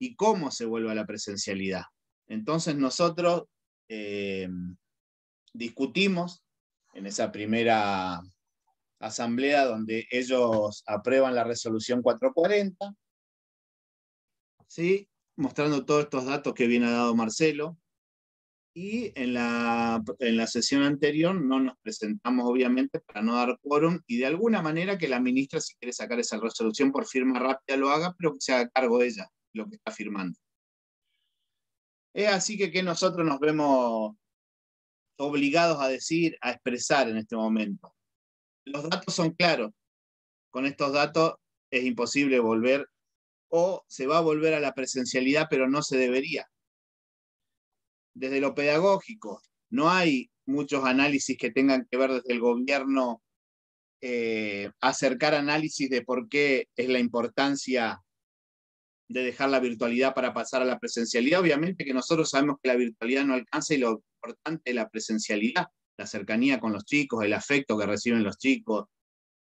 S5: Y cómo se vuelve a la presencialidad. Entonces nosotros discutimos en esa primera asamblea donde ellos aprueban la resolución 440, ¿sí? Mostrando todos estos datos que viene dado Marcelo. Y en la sesión anterior no nos presentamos, obviamente, para no dar quórum, y de alguna manera que la ministra, si quiere sacar esa resolución por firma rápida, lo haga, pero que se haga cargo ella de lo que está firmando. Es así que nosotros nos vemos obligados a decir, a expresar en este momento. Los datos son claros. Con estos datos es imposible volver, o se va a volver a la presencialidad, pero no se debería. Desde lo pedagógico, no hay muchos análisis que tengan que ver desde el gobierno, acercar análisis de por qué es la importancia de dejar la virtualidad para pasar a la presencialidad. Obviamente que nosotros sabemos que la virtualidad no alcanza y lo importante es la presencialidad, la cercanía con los chicos, el afecto que reciben los chicos,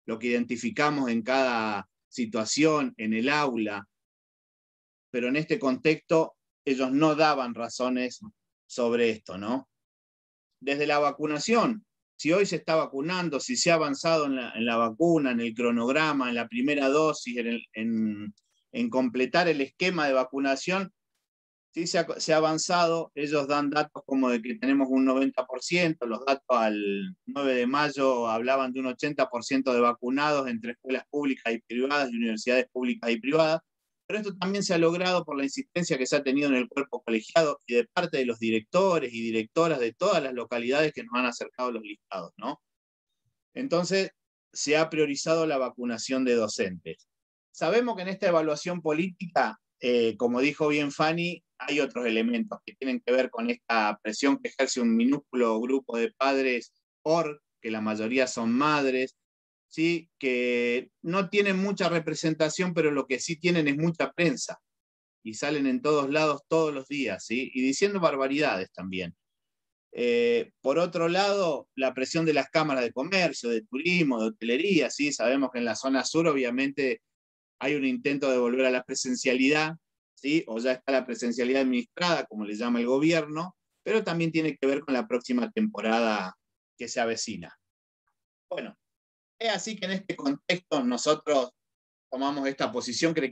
S5: lo que identificamos en cada situación, en el aula. Pero en este contexto ellos no daban razones sobre esto, ¿no? Desde la vacunación, si hoy se está vacunando, si se ha avanzado en la vacuna, en el cronograma, en la primera dosis, en completar el esquema de vacunación, sí se ha avanzado. Ellos dan datos como de que tenemos un 90%, los datos al 9 de mayo hablaban de un 80% de vacunados entre escuelas públicas y privadas y universidades públicas y privadas. Pero esto también se ha logrado por la insistencia que se ha tenido en el cuerpo colegiado y de parte de los directores y directoras de todas las localidades que nos han acercado los listados, ¿no? Entonces, se ha priorizado la vacunación de docentes. Sabemos que en esta evaluación política, como dijo bien Fanny, hay otros elementos que tienen que ver con esta presión que ejerce un minúsculo grupo de padres, que la mayoría son madres, ¿sí? Que no tienen mucha representación, pero lo que sí tienen es mucha prensa, y salen en todos lados todos los días, ¿sí? Y diciendo barbaridades también. Por otro lado, la presión de las cámaras de comercio, de turismo, de hotelería, ¿sí? Sabemos que en la zona sur obviamente hay un intento de volver a la presencialidad, ¿sí? O ya está la presencialidad administrada, como le llama el gobierno, pero también tiene que ver con la próxima temporada que se avecina. Bueno, es así que en este contexto nosotros tomamos esta posición que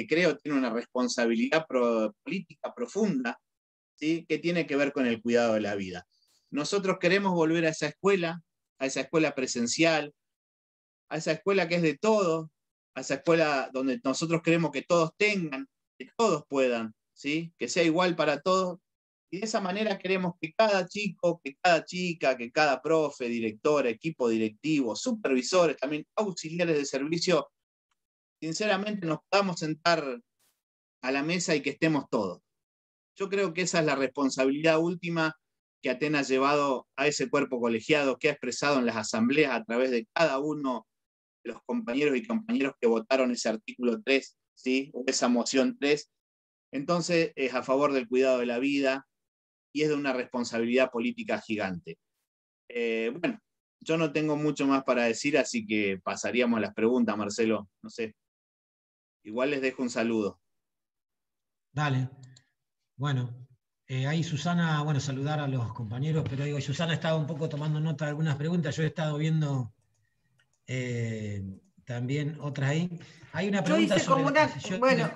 S5: creo tiene una responsabilidad política profunda, ¿sí? Que tiene que ver con el cuidado de la vida. Nosotros queremos volver a esa escuela presencial, a esa escuela que es de todos, a esa escuela donde nosotros queremos que todos tengan, que todos puedan, ¿sí? Que sea igual para todos. Y de esa manera queremos que cada chico, que cada chica, que cada profe, director, equipo directivo, supervisores, también auxiliares de servicio, sinceramente nos podamos sentar a la mesa y que estemos todos. Yo creo que esa es la responsabilidad última que Aten ha llevado a ese cuerpo colegiado, que ha expresado en las asambleas a través de cada uno de los compañeros y compañeras que votaron ese artículo 3, ¿sí? O esa moción 3. Entonces es a favor del cuidado de la vida y es de una responsabilidad política gigante. Bueno, yo no tengo mucho más para decir, así que pasaríamos a las preguntas, Marcelo. No sé. Igual les dejo un saludo.
S2: Dale. Bueno, ahí Susana, bueno, saludar a los compañeros, pero digo, Susana estaba un poco tomando nota de algunas preguntas, yo he estado viendo también otras ahí. Hay una pregunta sobre
S3: como
S2: la decisión.
S3: Bueno,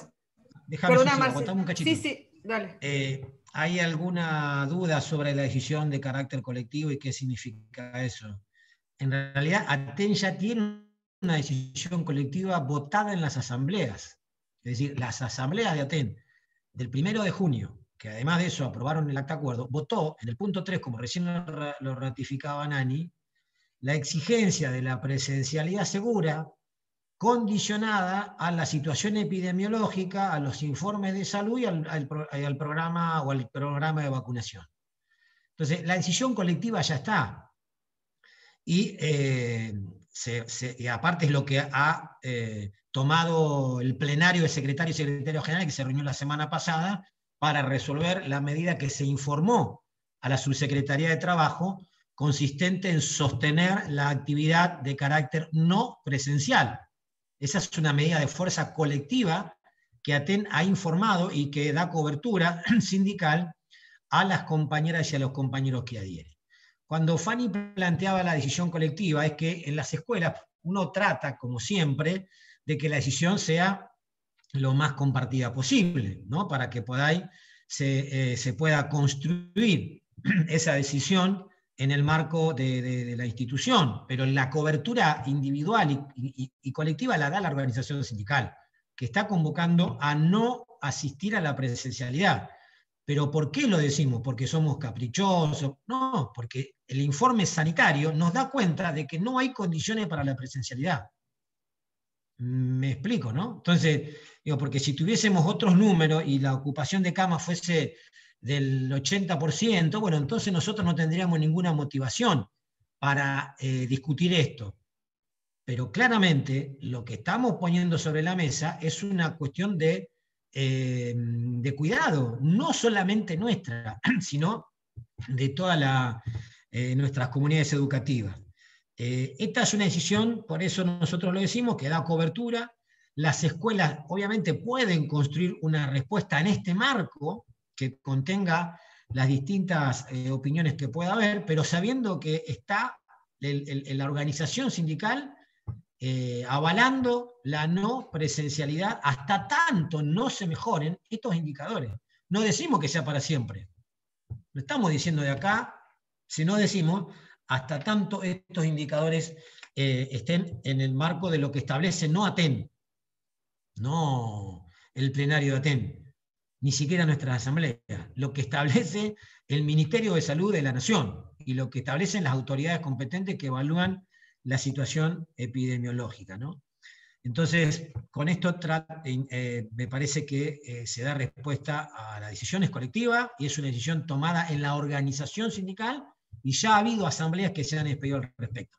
S2: déjame,
S3: perdona,
S2: Susana,
S3: Marcelo.
S2: aguantame un cachito.
S3: Sí, dale.
S2: ¿Hay alguna duda sobre la decisión de carácter colectivo y qué significa eso? En realidad, Aten ya tiene una decisión colectiva votada en las asambleas. Es decir, las asambleas de Aten del 1 de junio, que además de eso aprobaron el acta de acuerdo, votó en el punto 3, como recién lo ratificaba Nani, la exigencia de la presencialidad segura condicionada a la situación epidemiológica, a los informes de salud y al programa o al programa de vacunación. Entonces, la decisión colectiva ya está. Y aparte es lo que ha tomado el plenario de secretarios y secretarios generales que se reunió la semana pasada para resolver la medida que se informó a la Subsecretaría de Trabajo, consistente en sostener la actividad de carácter no presencial. Esa es una medida de fuerza colectiva que ATEN ha informado y que da cobertura sindical a las compañeras y a los compañeros que adhieren. Cuando Fanny planteaba la decisión colectiva, es que en las escuelas uno trata, como siempre, de que la decisión sea lo más compartida posible, ¿no? Para que se pueda construir esa decisión en el marco de la institución, pero la cobertura individual y colectiva la da la organización sindical, que está convocando a no asistir a la presencialidad. ¿Pero por qué lo decimos? ¿Porque somos caprichosos? No, porque el informe sanitario nos da cuenta de que no hay condiciones para la presencialidad. Me explico, ¿no? Entonces, digo, porque si tuviésemos otros números y la ocupación de camas fuese del 80%, bueno, entonces nosotros no tendríamos ninguna motivación para discutir esto. Pero claramente lo que estamos poniendo sobre la mesa es una cuestión de cuidado, no solamente nuestra, sino de todas nuestras comunidades educativas. Esta es una decisión, por eso nosotros lo decimos, que da cobertura. Las escuelas obviamente pueden construir una respuesta en este marco que contenga las distintas opiniones que pueda haber, pero sabiendo que está la organización sindical avalando la no presencialidad hasta tanto no se mejoren estos indicadores. No decimos que sea para siempre. No estamos diciendo de acá, sino decimos hasta tanto estos indicadores estén en el marco de lo que establece no ATEN, no el plenario de ATEN, ni siquiera nuestras asambleas, lo que establece el Ministerio de Salud de la Nación y lo que establecen las autoridades competentes que evalúan la situación epidemiológica, ¿no? Entonces, con esto me parece que se da respuesta a las decisiones colectivas y es una decisión tomada en la organización sindical y ya ha habido asambleas que se han expedido al respecto.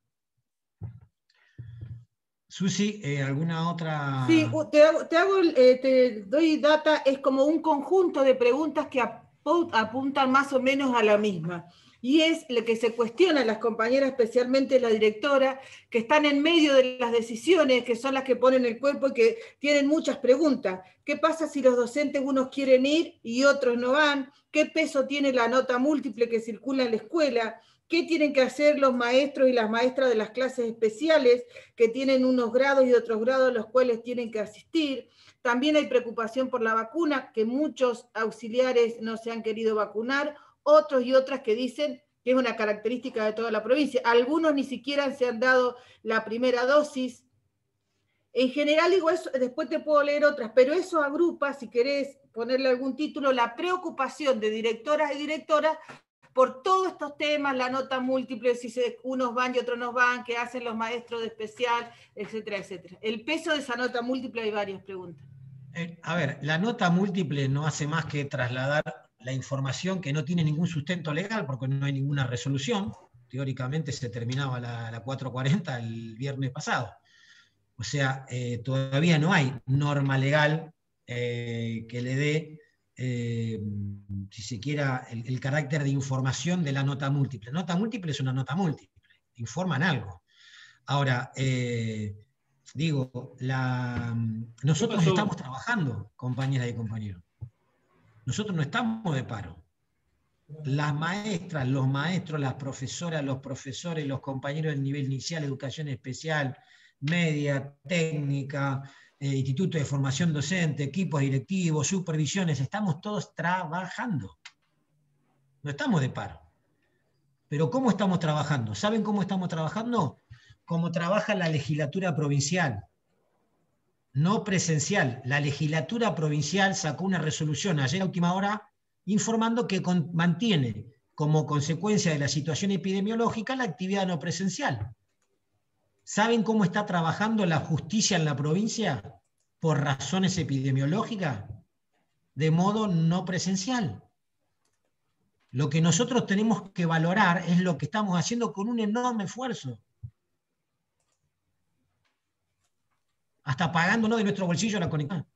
S2: Susi, ¿alguna otra?
S6: Sí, te doy data, es como un conjunto de preguntas que apuntan más o menos a la misma. Y es lo que se cuestiona las compañeras, especialmente la directora, que están en medio de las decisiones, que son las que ponen el cuerpo y que tienen muchas preguntas. ¿Qué pasa si los docentes unos quieren ir y otros no van? ¿Qué peso tiene la nota múltiple que circula en la escuela? ¿Qué tienen que hacer los maestros y las maestras de las clases especiales que tienen unos grados y otros grados a los cuales tienen que asistir? También hay preocupación por la vacuna, que muchos auxiliares no se han querido vacunar, otros y otras que dicen que es una característica de toda la provincia. Algunos ni siquiera se han dado la primera dosis. En general, digo eso, después te puedo leer otras, pero eso agrupa, si querés ponerle algún título, la preocupación de directoras y directoras por todos estos temas, la nota múltiple, si unos van y otros no van, qué hacen los maestros de especial, etcétera, etcétera. El peso de esa nota múltiple, hay varias preguntas.
S2: A ver, la nota múltiple no hace más que trasladar la información que no tiene ningún sustento legal, porque no hay ninguna resolución. Teóricamente se terminaba la 440 el viernes pasado. O sea, todavía no hay norma legal que le dé si se quiera, el carácter de información de la nota múltiple. Nota múltiple es una nota múltiple, informan algo. Ahora, nosotros estamos trabajando, compañeras y compañeros. Nosotros no estamos de paro. Las maestras, los maestros, las profesoras, los profesores, los compañeros del nivel inicial, educación especial, media, técnica, instituto de formación docente, equipos directivos, supervisiones, estamos todos trabajando. No estamos de paro. Pero ¿cómo estamos trabajando? ¿Saben cómo estamos trabajando? Como trabaja la legislatura provincial, no presencial. La legislatura provincial sacó una resolución ayer a última hora informando que mantiene como consecuencia de la situación epidemiológica la actividad no presencial. ¿Saben cómo está trabajando la justicia en la provincia? Por razones epidemiológicas, de modo no presencial. Lo que nosotros tenemos que valorar es lo que estamos haciendo con un enorme esfuerzo. Hasta pagándonos de nuestro bolsillo la conexión.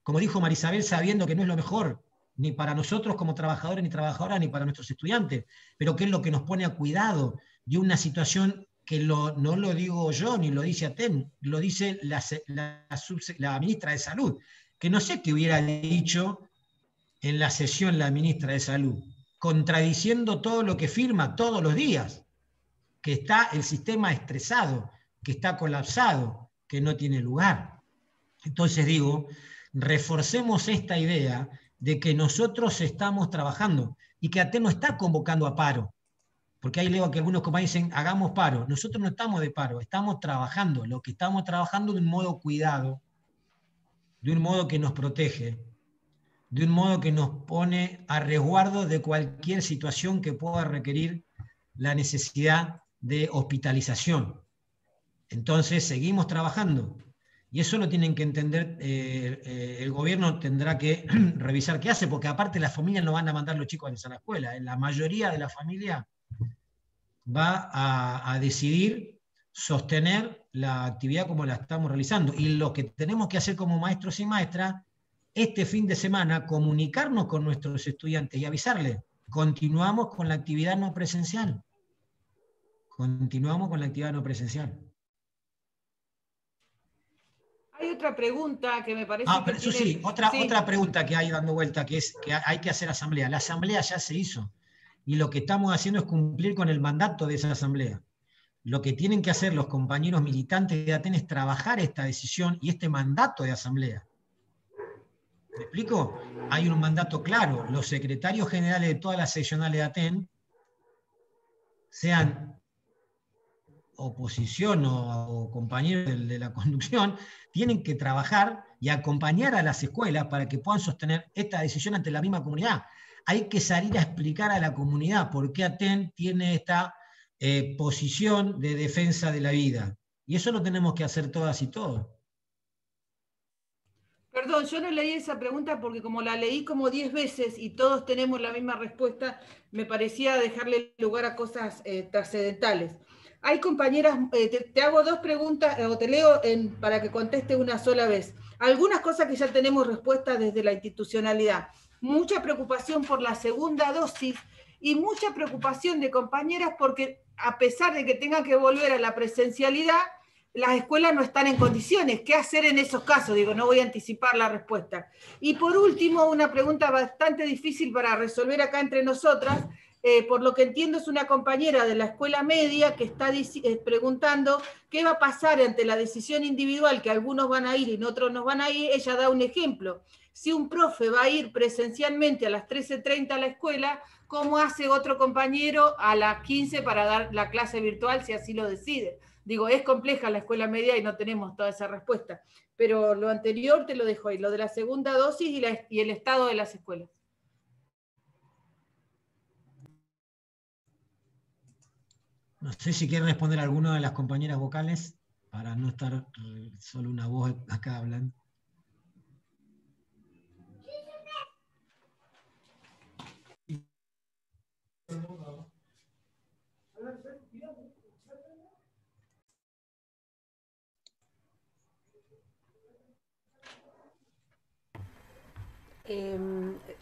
S2: Como dijo Marisabel, sabiendo que no es lo mejor, ni para nosotros como trabajadores ni trabajadoras, ni para nuestros estudiantes, pero que es lo que nos pone a cuidado de una situación que no lo digo yo, ni lo dice ATEN, lo dice la ministra de Salud, que no sé qué hubiera dicho en la sesión la ministra de Salud, contradiciendo todo lo que firma todos los días, que está el sistema estresado, que está colapsado, que no tiene lugar. Entonces digo, reforcemos esta idea de que nosotros estamos trabajando y que ATEN no está convocando a paro, porque ahí leo que algunos compañeros dicen, hagamos paro. Nosotros no estamos de paro, estamos trabajando. Lo que estamos trabajando de un modo cuidado, de un modo que nos protege, de un modo que nos pone a resguardo de cualquier situación que pueda requerir la necesidad de hospitalización. Entonces, seguimos trabajando. Y eso lo tienen que entender, el gobierno tendrá que revisar qué hace, porque aparte las familias no van a mandar los chicos a la escuela. La mayoría de la familia va a decidir sostener la actividad como la estamos realizando. Y lo que tenemos que hacer como maestros y maestras, este fin de semana, comunicarnos con nuestros estudiantes y avisarles, continuamos con la actividad no presencial. Continuamos con la actividad no presencial.
S6: Hay otra pregunta que me parece
S2: pero
S6: que
S2: eso
S6: tiene...
S2: sí, otra pregunta que hay dando vuelta, que es que hay que hacer asamblea. La asamblea ya se hizo. Y lo que estamos haciendo es cumplir con el mandato de esa asamblea. Lo que tienen que hacer los compañeros militantes de ATEN es trabajar esta decisión y este mandato de asamblea. ¿Me explico? Hay un mandato claro. Los secretarios generales de todas las seccionales de ATEN, sean oposición o compañeros de la conducción, tienen que trabajar y acompañar a las escuelas para que puedan sostener esta decisión ante la misma comunidad. Hay que salir a explicar a la comunidad por qué ATEN tiene esta posición de defensa de la vida. Y eso lo tenemos que hacer todas y todos.
S6: Perdón, yo no leí esa pregunta porque como la leí como 10 veces y todos tenemos la misma respuesta, me parecía dejarle lugar a cosas trascendentales. Hay compañeras, te hago dos preguntas, o te leo para que conteste una sola vez. Algunas cosas que ya tenemos respuesta desde la institucionalidad. Mucha preocupación por la segunda dosis y mucha preocupación de compañeras porque a pesar de que tengan que volver a la presencialidad, las escuelas no están en condiciones. ¿Qué hacer en esos casos? Digo, no voy a anticipar la respuesta. Y por último, una pregunta bastante difícil para resolver acá entre nosotras. Por lo que entiendo es una compañera de la escuela media que está preguntando qué va a pasar ante la decisión individual, que algunos van a ir y otros no van a ir. Ella da un ejemplo. Si un profe va a ir presencialmente a las 13:30 a la escuela, ¿cómo hace otro compañero a las 15 para dar la clase virtual si así lo decide? Digo, es compleja la escuela media y no tenemos toda esa respuesta. Pero lo anterior te lo dejo ahí, lo de la segunda dosis y el estado de las escuelas.
S2: No sé si quieren responder a alguna de las compañeras vocales, para no estar solo una voz acá hablando.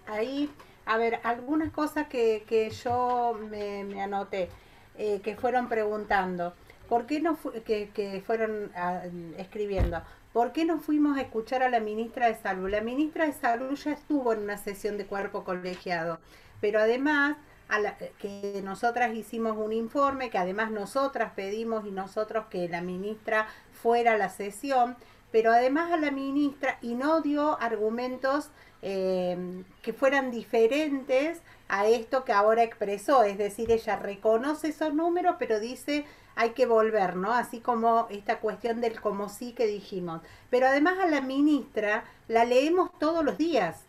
S3: Ahí, a ver, algunas cosas que yo me anoté, que fueron preguntando, ¿por qué no que fueron escribiendo? ¿Por qué no fuimos a escuchar a la ministra de Salud? La ministra de Salud ya estuvo en una sesión de cuerpo colegiado, pero además que nosotras hicimos un informe, que además nosotras pedimos y nosotros que la ministra fuera a la sesión, pero además a la ministra, y no dio argumentos que fueran diferentes a esto que ahora expresó, es decir, ella reconoce esos números, pero dice hay que volver, ¿no? Así como esta cuestión del como sí que dijimos. Pero además a la ministra la leemos todos los días.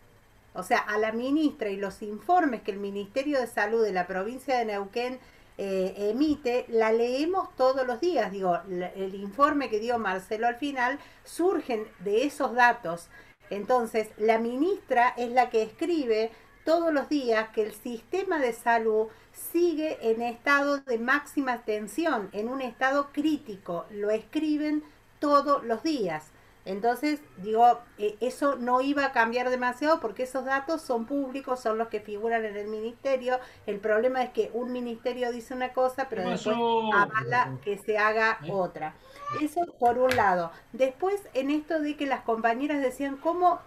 S3: O sea, a la ministra y los informes que el Ministerio de Salud de la provincia de Neuquén emite, la leemos todos los días. Digo, el informe que dio Marcelo al final surgen de esos datos. Entonces, la ministra es la que escribe todos los días que el sistema de salud sigue en estado de máxima tensión, en un estado crítico. Lo escriben todos los días. Entonces, digo, eso no iba a cambiar demasiado porque esos datos son públicos, son los que figuran en el ministerio. El problema es que un ministerio dice una cosa, pero después avala que se haga otra. Eso por un lado. Después, en esto de que las compañeras decían, ¿cómo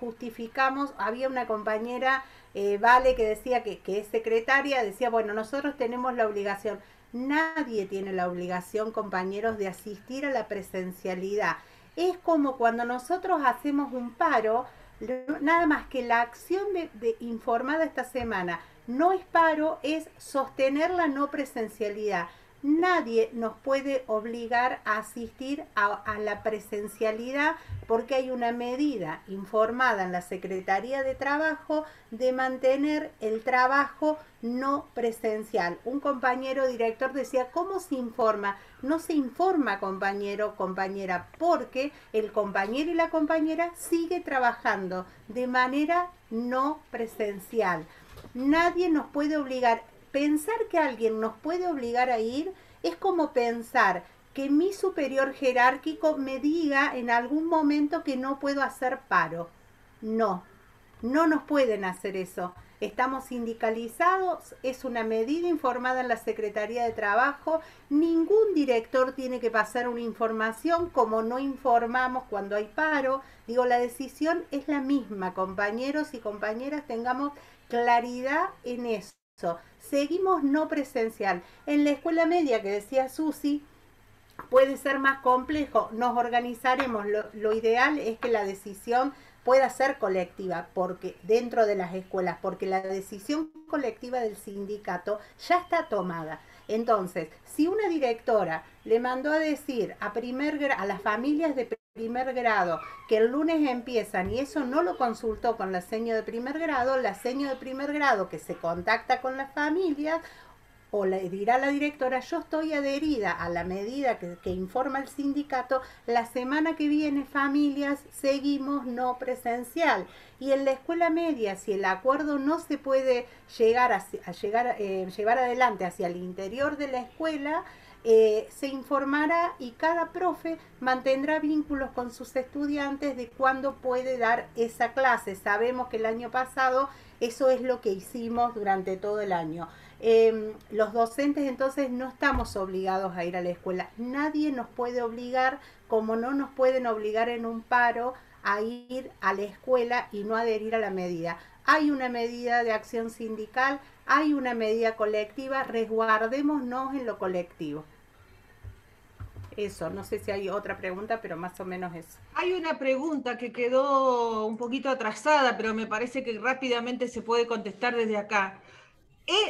S3: justificamos? Había una compañera, Vale, que decía que es secretaria, decía, bueno, nosotros tenemos la obligación. Nadie tiene la obligación, compañeros, de asistir a la presencialidad. Es como cuando nosotros hacemos un paro, nada más que la acción de informada esta semana no es paro, es sostener la no presencialidad. Nadie nos puede obligar a asistir a la presencialidad porque hay una medida informada en la Secretaría de Trabajo de mantener el trabajo no presencial. Un compañero director decía, ¿cómo se informa? No se informa, compañero, compañera, porque el compañero y la compañera sigue trabajando de manera no presencial. Nadie nos puede obligar. Pensar que alguien nos puede obligar a ir es como pensar que mi superior jerárquico me diga en algún momento que no puedo hacer paro. No, no nos pueden hacer eso. Estamos sindicalizados, es una medida informada en la Secretaría de Trabajo. Ningún director tiene que pasar una información como no informamos cuando hay paro. Digo, la decisión es la misma, compañeros y compañeras, tengamos claridad en eso. Seguimos no presencial. En la escuela media, que decía Susi, puede ser más complejo. Nos organizaremos. Lo ideal es que la decisión pueda ser colectiva, porque dentro de las escuelas, porque la decisión colectiva del sindicato ya está tomada. Entonces, si una directora le mandó a decir a las familias de primer grado que el lunes empiezan y eso no lo consultó con la seño de primer grado, la seño de primer grado que se contacta con las familias o le dirá a la directora, yo estoy adherida a la medida que informa el sindicato, la semana que viene, familias, seguimos no presencial. Y en la escuela media, si el acuerdo no se puede llevar adelante hacia el interior de la escuela, se informará y cada profe mantendrá vínculos con sus estudiantes de cuándo puede dar esa clase. Sabemos que el año pasado eso es lo que hicimos durante todo el año. Los docentes entonces no estamos obligados a ir a la escuela. Nadie nos puede obligar, como no nos pueden obligar en un paro a ir a la escuela y no adherir a la medida. Hay una medida de acción sindical, hay una medida colectiva, resguardémonos en lo colectivo. Eso, no sé si hay otra pregunta, pero más o menos eso.
S6: Hay una pregunta que quedó un poquito atrasada, pero me parece que rápidamente se puede contestar desde acá.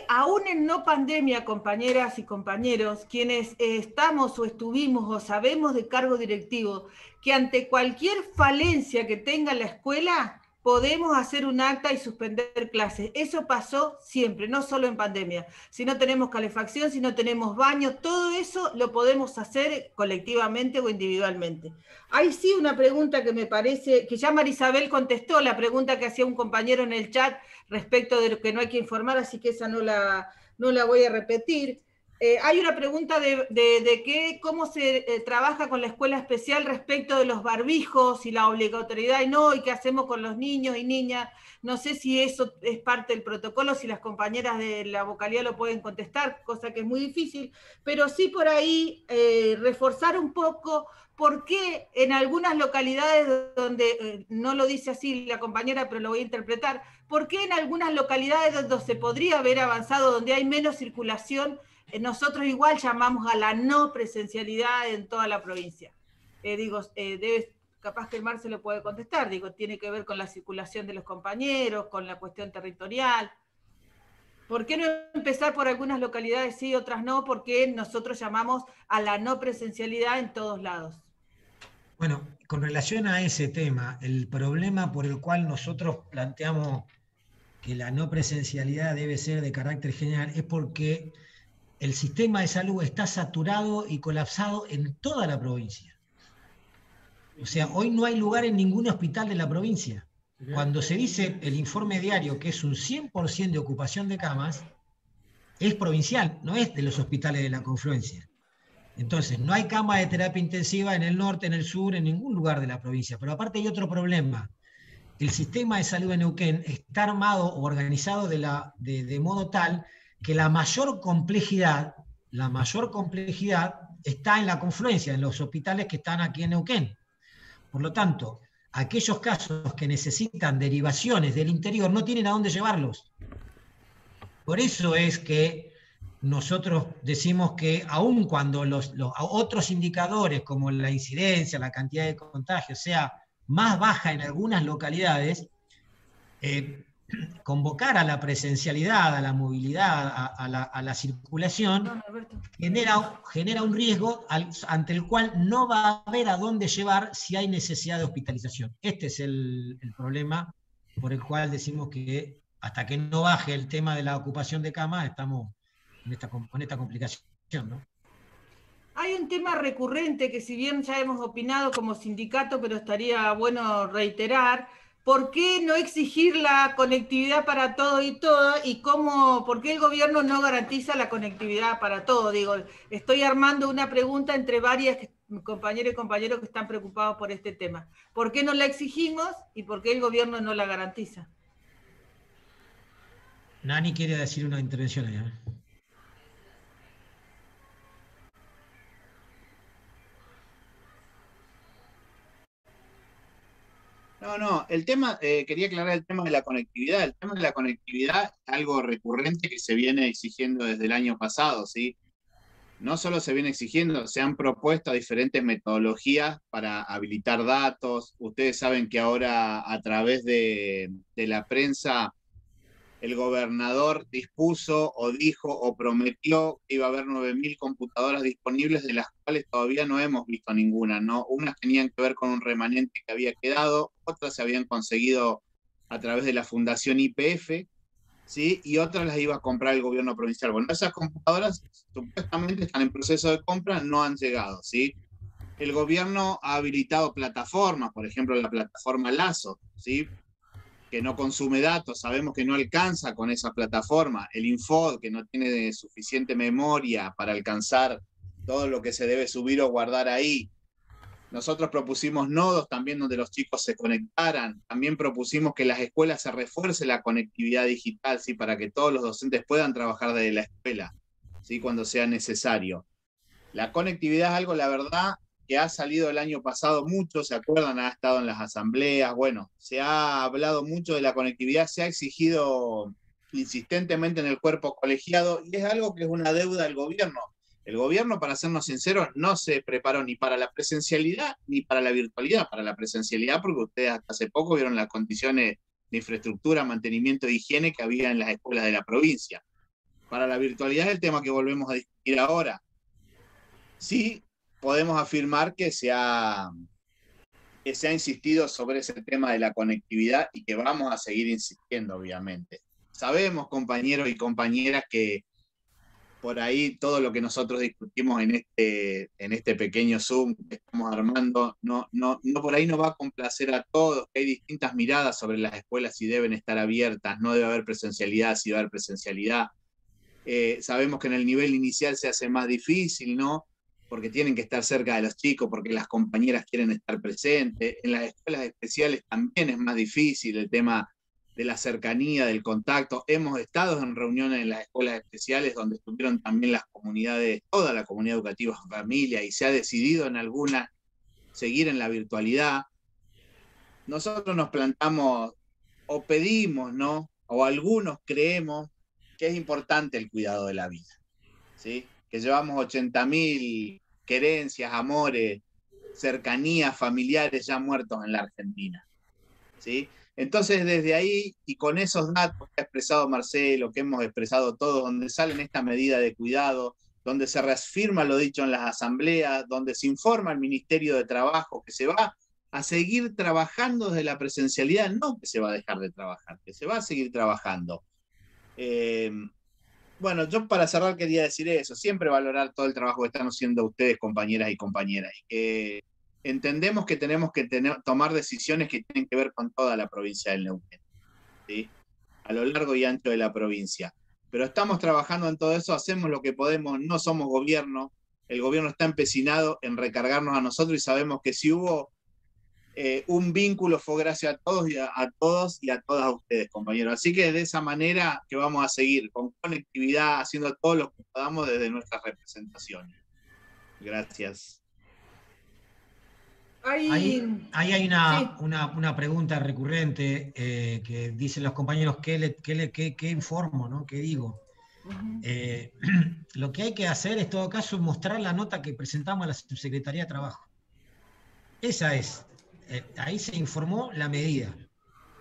S6: Aún en no pandemia, compañeras y compañeros, quienes estamos o estuvimos o sabemos de cargo directivo, que ante cualquier falencia que tenga la escuela, podemos hacer un acta y suspender clases. Eso pasó siempre, no solo en pandemia. Si no tenemos calefacción, si no tenemos baño, todo eso lo podemos hacer colectivamente o individualmente. Hay sí una pregunta que me parece, que ya Marisabel contestó, la pregunta que hacía un compañero en el chat respecto de lo que no hay que informar, así que esa no la voy a repetir. Hay una pregunta de cómo se trabaja con la escuela especial respecto de los barbijos y la obligatoriedad y qué hacemos con los niños y niñas. No sé si eso es parte del protocolo, si las compañeras de la vocalía lo pueden contestar, cosa que es muy difícil, pero sí por ahí reforzar un poco por qué en algunas localidades donde, no lo dice así la compañera, pero lo voy a interpretar, por qué en algunas localidades donde se podría haber avanzado, donde hay menos circulación, nosotros igual llamamos a la no presencialidad en toda la provincia. Capaz que el Mar se lo puede contestar, tiene que ver con la circulación de los compañeros, con la cuestión territorial. ¿Por qué no empezar por algunas localidades sí, otras no? Porque nosotros llamamos a la no presencialidad en todos lados.
S2: Bueno, con relación a ese tema, el problema por el cual nosotros planteamos que la no presencialidad debe ser de carácter general es porque el sistema de salud está saturado y colapsado en toda la provincia. O sea, hoy no hay lugar en ningún hospital de la provincia. Cuando se dice el informe diario que es un 100% de ocupación de camas, es provincial, no es de los hospitales de la confluencia. Entonces, no hay cama de terapia intensiva en el norte, en el sur, en ningún lugar de la provincia. Pero aparte hay otro problema. El sistema de salud de Neuquén está armado o organizado de modo tal que la mayor complejidad está en la confluencia, en los hospitales que están aquí en Neuquén. Por lo tanto, aquellos casos que necesitan derivaciones del interior no tienen a dónde llevarlos. Por eso es que nosotros decimos que aun cuando los otros indicadores como la incidencia, la cantidad de contagios sea más baja en algunas localidades, convocar a la presencialidad, a la movilidad, a la circulación, genera un riesgo ante el cual no va a haber a dónde llevar si hay necesidad de hospitalización. Este es el problema por el cual decimos que hasta que no baje el tema de la ocupación de cama, estamos con esta complicación, ¿no?
S6: Hay un tema recurrente que si bien ya hemos opinado como sindicato, pero estaría bueno reiterar, ¿por qué no exigir la conectividad para todo y todo? ¿Y por qué el gobierno no garantiza la conectividad para todo? Digo, estoy armando una pregunta entre varias compañeras y compañeros que están preocupados por este tema. ¿Por qué no la exigimos y por qué el gobierno no la garantiza?
S2: Nani quiere decir una intervención ahí, ¿eh?
S5: No, el tema, quería aclarar el tema de la conectividad. El tema de la conectividad es algo recurrente que se viene exigiendo desde el año pasado, ¿sí? No solo se viene exigiendo, se han propuesto diferentes metodologías para habilitar datos. Ustedes saben que ahora a través de la prensa el gobernador dispuso o dijo o prometió que iba a haber 9.000 computadoras disponibles, de las cuales todavía no hemos visto ninguna, ¿no? Unas tenían que ver con un remanente que había quedado, otras se habían conseguido a través de la Fundación YPF, ¿sí? Y otras las iba a comprar el gobierno provincial. Bueno, esas computadoras supuestamente están en proceso de compra, no han llegado, ¿sí? El gobierno ha habilitado plataformas, por ejemplo, la plataforma Lazo, ¿sí? Que no consume datos, sabemos que no alcanza con esa plataforma, el Infod, que no tiene suficiente memoria para alcanzar todo lo que se debe subir o guardar ahí. Nosotros propusimos nodos también donde los chicos se conectaran, también propusimos que en las escuelas se refuerce la conectividad digital, ¿sí? Para que todos los docentes puedan trabajar desde la escuela, ¿sí? Cuando sea necesario. La conectividad es algo, la verdad, que ha salido el año pasado mucho, ¿se acuerdan? Ha estado en las asambleas, bueno, se ha hablado mucho de la conectividad, se ha exigido insistentemente en el cuerpo colegiado, y es algo que es una deuda del gobierno. El gobierno, para sernos sinceros, no se preparó ni para la presencialidad ni para la virtualidad. Para la presencialidad, porque ustedes hasta hace poco vieron las condiciones de infraestructura, mantenimiento e higiene que había en las escuelas de la provincia. Para la virtualidad es el tema que volvemos a discutir ahora. Sí, podemos afirmar que se ha insistido sobre ese tema de la conectividad y que vamos a seguir insistiendo, obviamente. Sabemos, compañeros y compañeras, que por ahí todo lo que nosotros discutimos en este pequeño Zoom que estamos armando, no por ahí no va a complacer a todos, que hay distintas miradas sobre las escuelas si deben estar abiertas, no debe haber presencialidad, si debe haber presencialidad. Sabemos que en el nivel inicial se hace más difícil, ¿no? Porque tienen que estar cerca de los chicos, porque las compañeras quieren estar presentes. En las escuelas especiales también es más difícil el tema de la cercanía, del contacto. Hemos estado en reuniones en las escuelas especiales donde estuvieron también las comunidades, toda la comunidad educativa, familia, y se ha decidido en algunas seguir en la virtualidad. Nosotros nos plantamos o pedimos, ¿no? O algunos creemos que es importante el cuidado de la vida, ¿sí? Que llevamos 80.000 querencias, amores, cercanías familiares ya muertos en la Argentina, ¿sí? Entonces, desde ahí, y con esos datos que ha expresado Marcelo, que hemos expresado todos, donde salen esta medida de cuidado, donde se reafirma lo dicho en las asambleas, donde se informa al Ministerio de Trabajo que se va a seguir trabajando desde la presencialidad, no que se va a dejar de trabajar, que se va a seguir trabajando. Bueno, yo para cerrar quería decir eso, siempre valorar todo el trabajo que están haciendo ustedes, compañeras y compañeras. Entendemos que tenemos que tomar decisiones que tienen que ver con toda la provincia del Neuquén, ¿sí? A lo largo y ancho de la provincia. Pero estamos trabajando en todo eso, hacemos lo que podemos, no somos gobierno, el gobierno está empecinado en recargarnos a nosotros y sabemos que si hubo un vínculo fue gracias a todos y a todas ustedes, compañeros. Así que de esa manera que vamos a seguir, con conectividad, haciendo todo lo que podamos desde nuestras representaciones. Gracias.
S2: Ahí hay una pregunta recurrente que dicen los compañeros, ¿qué informo, ¿no? ¿Qué digo? Lo que hay que hacer, en todo caso, es mostrar la nota que presentamos a la Subsecretaría de Trabajo. Esa es. Ahí se informó la medida.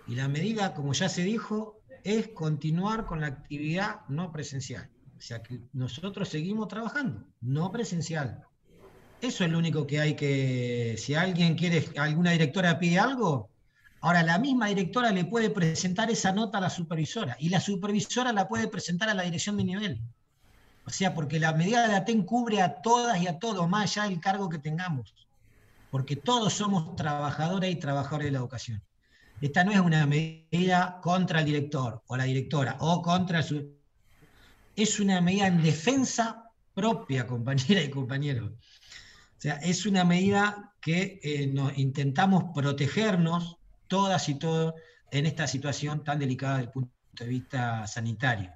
S2: Y la medida, como ya se dijo, es continuar con la actividad no presencial. O sea que nosotros seguimos trabajando, no presencial. Eso es lo único que hay que... Si alguien quiere, alguna directora pide algo, ahora la misma directora le puede presentar esa nota a la supervisora y la supervisora la puede presentar a la dirección de nivel. O sea, porque la medida de ATEN cubre a todas y a todos, más allá del cargo que tengamos. Porque todos somos trabajadoras y trabajadores de la educación. Esta no es una medida contra el director o la directora o contra el... Es una medida en defensa propia, compañeras y compañeros. O sea, es una medida que intentamos protegernos todas y todos en esta situación tan delicada desde el punto de vista sanitario.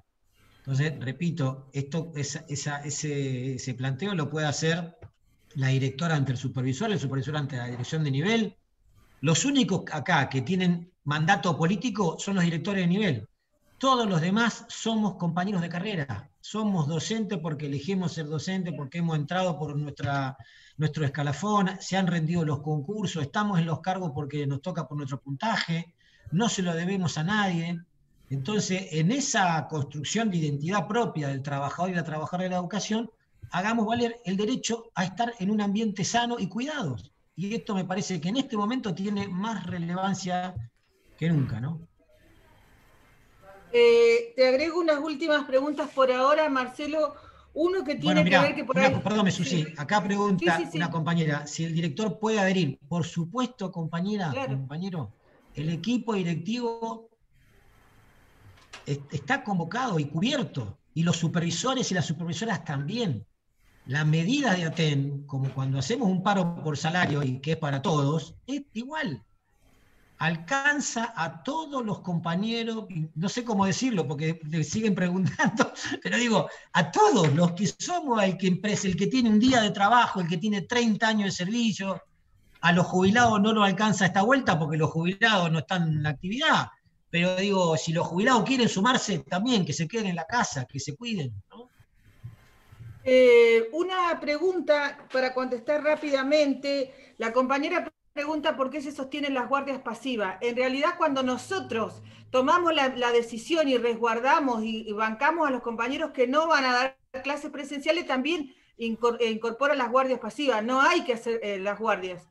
S2: Entonces, repito, ese planteo lo puede hacer la directora ante el supervisor ante la dirección de nivel. Los únicos acá que tienen mandato político son los directores de nivel. Todos los demás somos compañeros de carrera, somos docentes porque elegimos ser docentes, porque hemos entrado por nuestro escalafón, se han rendido los concursos, estamos en los cargos porque nos toca por nuestro puntaje, no se lo debemos a nadie. Entonces, en esa construcción de identidad propia del trabajador y la trabajadora de la educación, hagamos valer el derecho a estar en un ambiente sano y cuidados. Y esto me parece que en este momento tiene más relevancia que nunca, ¿no?
S6: Te agrego unas últimas preguntas por ahora, Marcelo. Uno que tiene que ver que por ahí...
S2: Perdón, Susi, acá pregunta
S6: sí.
S2: una compañera, si el director puede adherir. Por supuesto, compañera, claro. Compañero, el equipo directivo está convocado y cubierto, y los supervisores y las supervisoras también. La medida de ATEN, como cuando hacemos un paro por salario y que es para todos, es igual. Alcanza a todos los compañeros, no sé cómo decirlo porque me siguen preguntando, pero digo, a todos los que somos el que tiene un día de trabajo, el que tiene 30 años de servicio. A los jubilados no lo alcanza esta vuelta porque los jubilados no están en la actividad, pero digo, si los jubilados quieren sumarse también, que se queden en la casa, que se cuiden, ¿no?
S6: Una pregunta para contestar rápidamente. La compañera pregunta por qué se sostienen las guardias pasivas. En realidad, cuando nosotros tomamos la decisión y resguardamos y bancamos a los compañeros que no van a dar clases presenciales, también incorporan las guardias pasivas. No hay que hacer las guardias.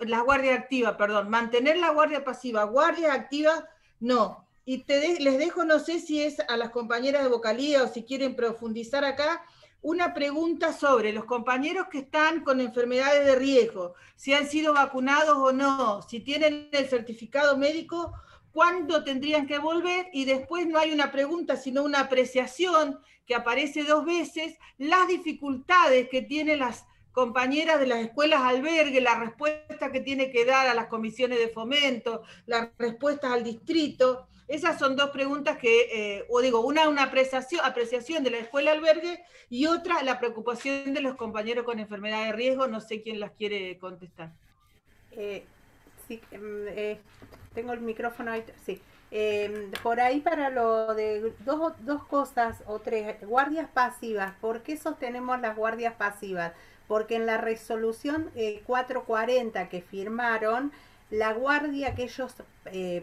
S6: Las guardias activas, perdón. Mantener la guardia pasiva. Guardias activas, no. Y les dejo, no sé si es a las compañeras de vocalía o si quieren profundizar acá, una pregunta sobre los compañeros que están con enfermedades de riesgo, si han sido vacunados o no, si tienen el certificado médico, cuándo tendrían que volver, y después no hay una pregunta, sino una apreciación que aparece 2 veces, las dificultades que tienen las compañeras de las escuelas albergue, la respuesta que tiene que dar a las comisiones de fomento, las respuestas al distrito. Esas son 2 preguntas que, una apreciación de la escuela albergue y otra la preocupación de los compañeros con enfermedad de riesgo. No sé quién las quiere contestar.
S3: Sí, tengo el micrófono ahí, sí. Por ahí para lo de dos cosas o 3, guardias pasivas. ¿Por qué sostenemos las guardias pasivas? Porque en la resolución 440 que firmaron, la guardia que ellos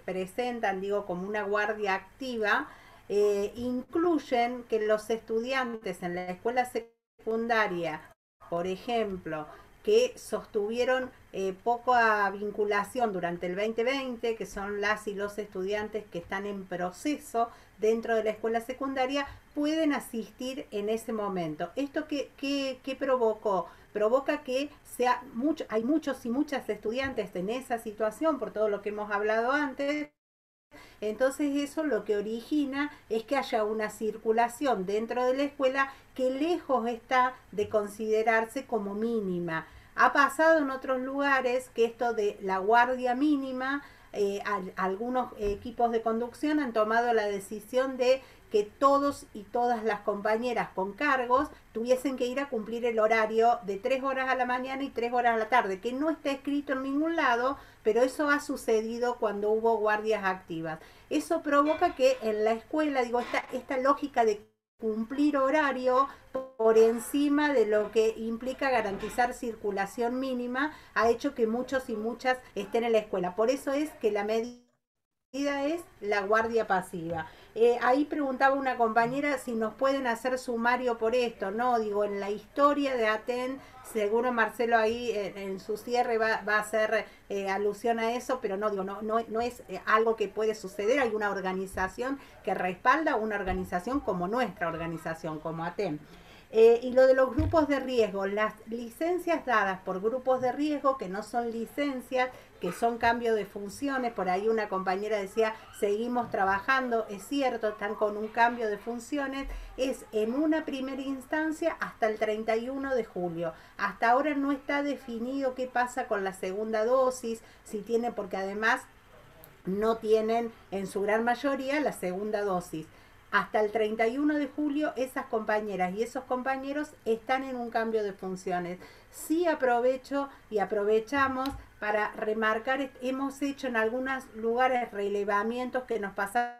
S3: presentan, como una guardia activa, incluyen que los estudiantes en la escuela secundaria, por ejemplo, que sostuvieron poca vinculación durante el 2020, que son las y los estudiantes que están en proceso dentro de la escuela secundaria, pueden asistir en ese momento. ¿Esto qué provocó? Provoca que hay muchos y muchas estudiantes en esa situación, por todo lo que hemos hablado antes. Entonces eso lo que origina es que haya una circulación dentro de la escuela que lejos está de considerarse como mínima. Ha pasado en otros lugares que esto de la guardia mínima, algunos equipos de conducción han tomado la decisión de que todos y todas las compañeras con cargos tuviesen que ir a cumplir el horario de 3 horas a la mañana y 3 horas a la tarde, que no está escrito en ningún lado, pero eso ha sucedido cuando hubo guardias activas. Eso provoca que en la escuela, digo, esta lógica de cumplir horario por encima de lo que implica garantizar circulación mínima ha hecho que muchos y muchas estén en la escuela. Por eso es que la medida es la guardia pasiva. Ahí preguntaba una compañera si nos pueden hacer sumario por esto. No, digo, en la historia de ATEN, seguro Marcelo ahí en su cierre va a hacer alusión a eso, pero no, digo, no es algo que puede suceder. Hay una organización que respalda una organización como nuestra organización, como ATEN. Y lo de los grupos de riesgo, las licencias dadas por grupos de riesgo, que no son licencias, que son cambio de funciones, por ahí una compañera decía, seguimos trabajando, es cierto, están con un cambio de funciones, es en una primera instancia hasta el 31 de julio. Hasta ahora no está definido qué pasa con la segunda dosis, si tiene, porque además no tienen en su gran mayoría la segunda dosis. Hasta el 31 de julio esas compañeras y esos compañeros están en un cambio de funciones. Sí aprovecho y aprovechamos para remarcar, hemos hecho en algunos lugares relevamientos que nos pasaban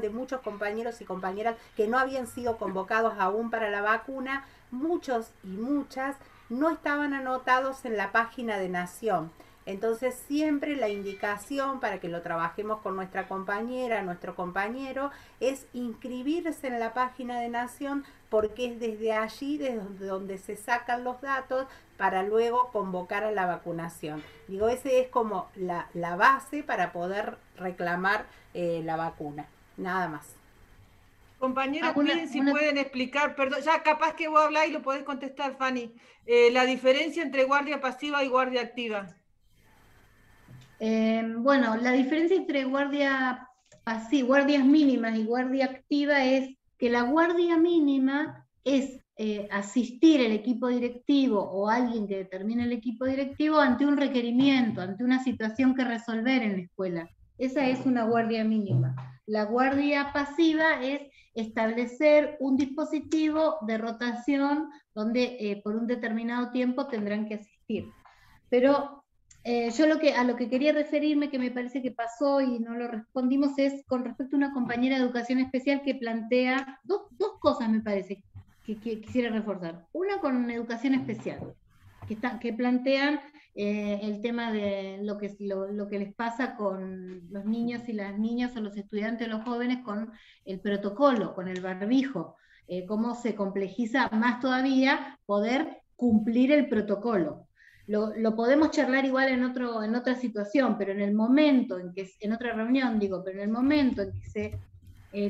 S3: de muchos compañeros y compañeras que no habían sido convocados aún para la vacuna. Muchos y muchas no estaban anotados en la página de Nación. Entonces siempre la indicación para que lo trabajemos con nuestra compañera, nuestro compañero, es inscribirse en la página de Nación, porque es desde allí desde donde se sacan los datos para luego convocar a la vacunación. Digo, ese es como la base para poder reclamar la vacuna. Nada más.
S6: Compañeros, piden si pueden explicar, perdón, ya capaz que vos hablás y lo podés contestar, Fanny, la diferencia entre guardia pasiva y guardia activa.
S4: Bueno, la diferencia entre guardias mínimas y guardia activa es que la guardia mínima es asistir el equipo directivo o alguien que determine el equipo directivo ante un requerimiento, ante una situación que resolver en la escuela. Esa es una guardia mínima. La guardia pasiva es establecer un dispositivo de rotación donde por un determinado tiempo tendrán que asistir. Pero yo a lo que quería referirme, que me parece que pasó y no lo respondimos, es con respecto a una compañera de educación especial que plantea dos cosas, me parece, que quisiera reforzar. Una con educación especial, que plantean el tema de lo que les pasa con los niños y las niñas o los estudiantes o los jóvenes con el protocolo, con el barbijo, cómo se complejiza más todavía poder cumplir el protocolo. Lo podemos charlar igual en otra situación, pero en el momento en otra reunión digo, pero en el momento en que se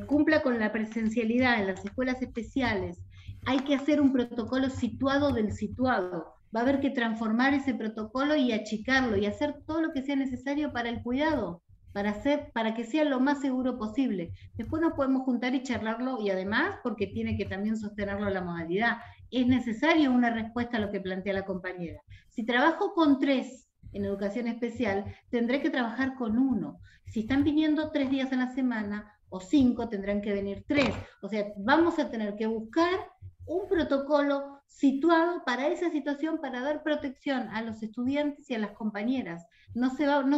S4: cumpla con la presencialidad en las escuelas especiales, hay que hacer un protocolo situado del situado. Va a haber que transformar ese protocolo y achicarlo y hacer todo lo que sea necesario para el cuidado, para que sea lo más seguro posible. Después nos podemos juntar y charlarlo, y además porque tiene que también sostenerlo la modalidad. Es necesario una respuesta a lo que plantea la compañera. Si trabajo con 3 en educación especial, tendré que trabajar con 1. Si están viniendo 3 días a la semana o 5, tendrán que venir 3. O sea, vamos a tener que buscar un protocolo situado para esa situación, para dar protección a los estudiantes y a las compañeras. No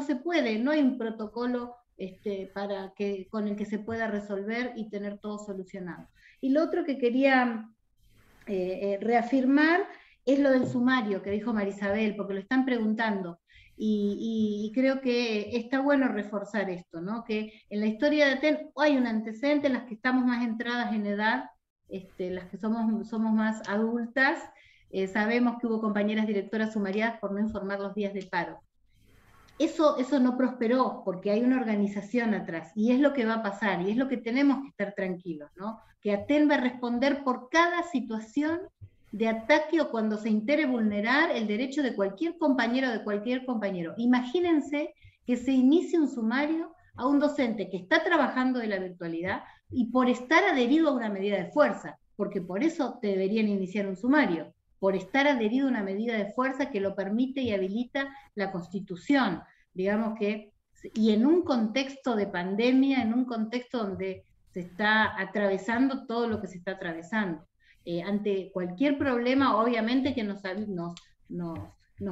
S4: se puede, no hay un protocolo con el que se pueda resolver y tener todo solucionado. Y lo otro que quería reafirmar es lo del sumario que dijo Marisabel, porque lo están preguntando, y creo que está bueno reforzar esto, ¿no? Que en la historia de ATEN hay un antecedente en las que estamos más entradas en edad, las que somos más adultas, sabemos que hubo compañeras directoras sumariadas por no informar los días de paro. Eso no prosperó porque hay una organización atrás, y es lo que va a pasar, y es lo que tenemos que estar tranquilos, ¿no? Que ATEN va a responder por cada situación de ataque o cuando se intere vulnerar el derecho de cualquier compañero o de cualquier compañero. Imagínense que se inicie un sumario a un docente que está trabajando de la virtualidad y por estar adherido a una medida de fuerza, porque por eso te deberían iniciar un sumario, por estar adherido a una medida de fuerza que lo permite y habilita la Constitución, digamos que, y en un contexto de pandemia, en un contexto donde se está atravesando todo lo que se está atravesando. Ante cualquier problema, obviamente que nos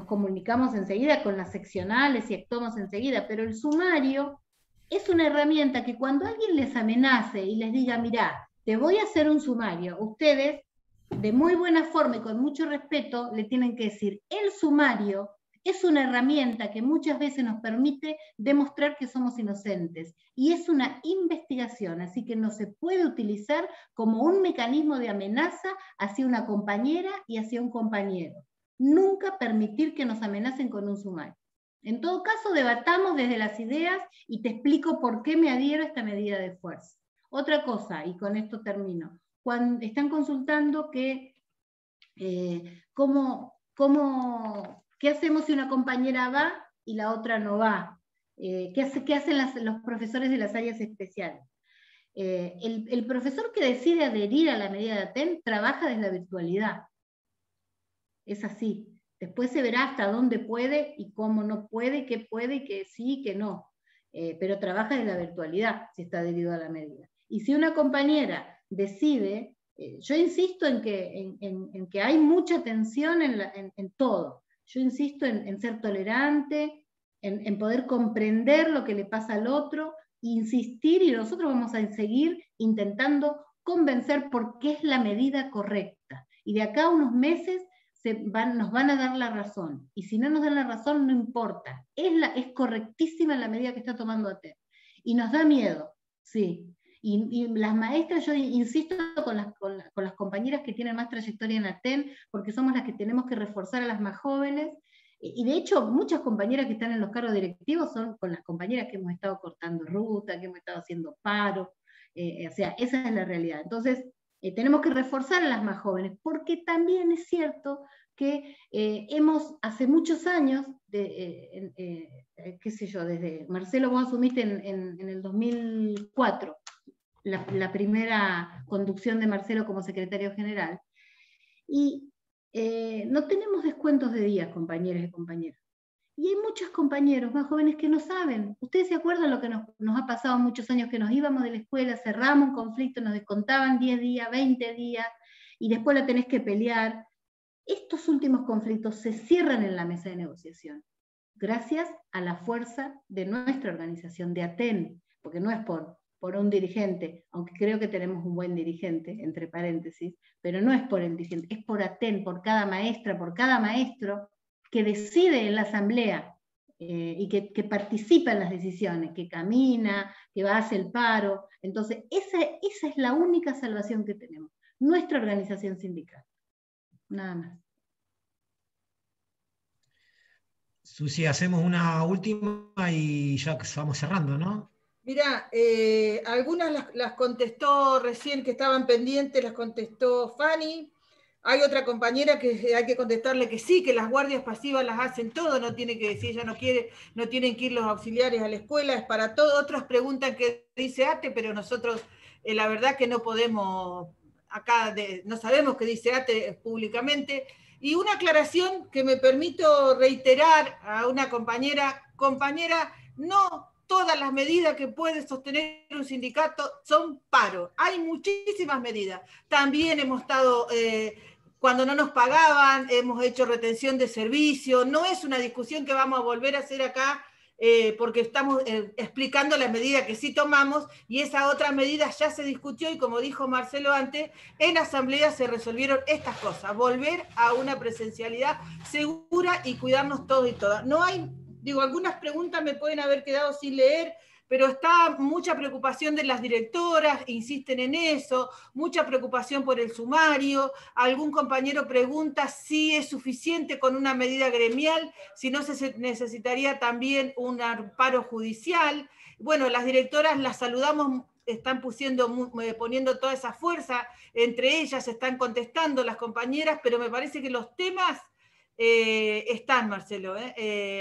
S4: comunicamos enseguida con las seccionales y actuamos enseguida, pero el sumario es una herramienta que cuando alguien les amenace y les diga, mirá, te voy a hacer un sumario, ustedes, de muy buena forma y con mucho respeto, le tienen que decir, el sumario es una herramienta que muchas veces nos permite demostrar que somos inocentes, y es una investigación, así que no se puede utilizar como un mecanismo de amenaza hacia una compañera y hacia un compañero. Nunca permitir que nos amenacen con un sumario. En todo caso, debatamos desde las ideas y te explico por qué me adhiero a esta medida de fuerza. Otra cosa, y con esto termino, cuando están consultando que ¿qué hacemos si una compañera va y la otra no va? ¿Qué hacen los profesores de las áreas especiales? El profesor que decide adherir a la medida de ATEN trabaja desde la virtualidad. Es así. Después se verá hasta dónde puede y cómo no puede, y que sí y que no. Pero trabaja desde la virtualidad si está adherido a la medida. Y si una compañera decide, yo insisto en que hay mucha tensión en todo. Yo insisto en ser tolerante, en poder comprender lo que le pasa al otro, insistir, y nosotros vamos a seguir intentando convencer porque es la medida correcta. Y de acá a unos meses nos van a dar la razón. Y si no nos dan la razón, no importa. Es correctísima la medida que está tomando ATEN. Y nos da miedo, sí. Y las maestras, yo insisto con las compañeras que tienen más trayectoria en ATEN, porque somos las que tenemos que reforzar a las más jóvenes, y de hecho muchas compañeras que están en los cargos directivos son con las compañeras que hemos estado cortando ruta, que hemos estado haciendo paro, o sea, esa es la realidad. Entonces, tenemos que reforzar a las más jóvenes, porque también es cierto que hace muchos años, qué sé yo, desde Marcelo, vos asumiste en el 2004, la primera conducción de Marcelo como secretario general, y no tenemos descuentos de días, compañeros y compañeras. Y hay muchos compañeros más jóvenes que no saben. ¿Ustedes se acuerdan lo que nos ha pasado muchos años? Que nos íbamos de la escuela, cerramos un conflicto, nos descontaban 10 días, 20 días, y después la tenés que pelear. Estos últimos conflictos se cierran en la mesa de negociación, gracias a la fuerza de nuestra organización, de ATEN, porque no es por un dirigente, aunque creo que tenemos un buen dirigente, entre paréntesis, pero no es por el dirigente, es por ATEN, por cada maestra, por cada maestro, que decide en la asamblea y que participa en las decisiones, que camina, que va a hacer el paro. Entonces, esa es la única salvación que tenemos, nuestra organización sindical. Nada más.
S2: Susi, hacemos una última y ya vamos cerrando, ¿no?
S6: Mira, algunas las contestó recién que estaban pendientes, las contestó Fanny. Hay otra compañera que hay que contestarle que sí, que las guardias pasivas las hacen todo, no tiene que decir, ella no quiere, no tienen que ir los auxiliares a la escuela, es para todo. Otras preguntan qué dice ATE, pero nosotros la verdad que no podemos, acá no sabemos qué dice ATE públicamente. Y una aclaración que me permito reiterar a una compañera, no todas las medidas que puede sostener un sindicato son paro. Hay muchísimas medidas. También hemos estado, cuando no nos pagaban, hemos hecho retención de servicio. No es una discusión que vamos a volver a hacer acá, porque estamos explicando la medida que sí tomamos, y esa otra medida ya se discutió, y como dijo Marcelo antes, en asamblea se resolvieron estas cosas. Volver a una presencialidad segura y cuidarnos todos y todas. No hay... Digo, algunas preguntas me pueden haber quedado sin leer, pero está mucha preocupación de las directoras, insisten en eso, mucha preocupación por el sumario. Algún compañero pregunta si es suficiente con una medida gremial, si no se necesitaría también un amparo judicial. Bueno, las directoras las saludamos, están poniendo toda esa fuerza, entre ellas están contestando las compañeras, pero me parece que los temas están, Marcelo.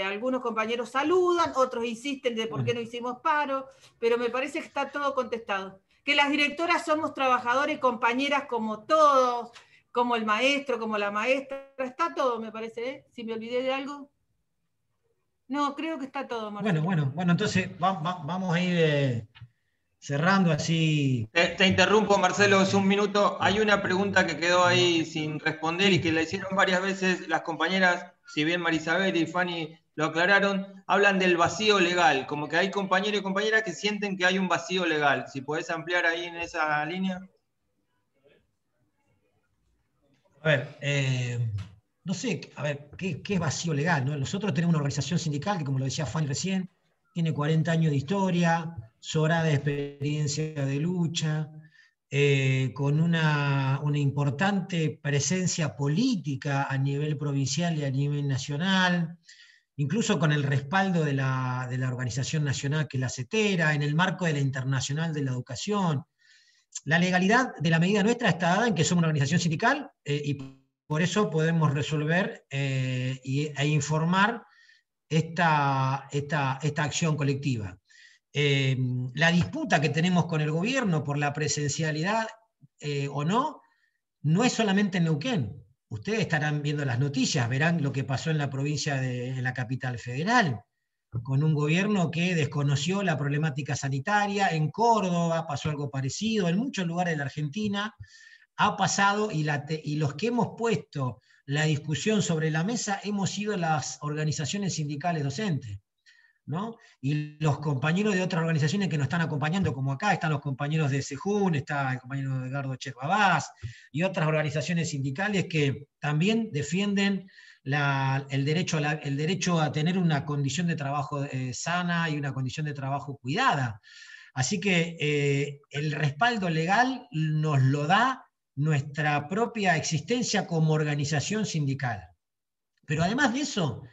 S6: Algunos compañeros saludan, otros insisten de por qué no hicimos paro, pero me parece que está todo contestado. Que las directoras somos trabajadores, compañeras como todos, como el maestro, como la maestra, está todo, me parece. Si me olvidé de algo. No, creo que está todo, Marcelo.
S2: Bueno, entonces vamos a ir cerrando así.
S7: Te interrumpo, Marcelo, es un minuto. Hay una pregunta que quedó ahí sin responder y que la hicieron varias veces las compañeras, si bien Marisabel y Fanny lo aclararon, hablan del vacío legal, como que hay compañeros y compañeras que sienten que hay un vacío legal. Si podés ampliar ahí en esa línea.
S2: A ver, no sé, a ver, ¿qué es vacío legal? ¿No? Nosotros tenemos una organización sindical que, como lo decía Fanny recién, tiene 40 años de historia, sobrada experiencia de lucha, con una importante presencia política a nivel provincial y a nivel nacional, incluso con el respaldo de la organización nacional que es la CETERA, en el marco de la Internacional de la Educación. La legalidad de la medida nuestra está dada en que somos una organización sindical y por eso podemos resolver e informar esta acción colectiva. La disputa que tenemos con el gobierno por la presencialidad o no es solamente en Neuquén. Ustedes estarán viendo las noticias, verán lo que pasó en la provincia en la capital federal, con un gobierno que desconoció la problemática sanitaria. En Córdoba pasó algo parecido, en muchos lugares de la Argentina ha pasado, y los que hemos puesto la discusión sobre la mesa hemos sido las organizaciones sindicales docentes, ¿no? Y los compañeros de otras organizaciones que nos están acompañando, como acá están los compañeros de Sejún, está el compañero Edgardo Cherbabás, y otras organizaciones sindicales que también defienden el derecho a tener una condición de trabajo sana y una condición de trabajo cuidada. Así que el respaldo legal nos lo da nuestra propia existencia como organización sindical. Pero además de eso,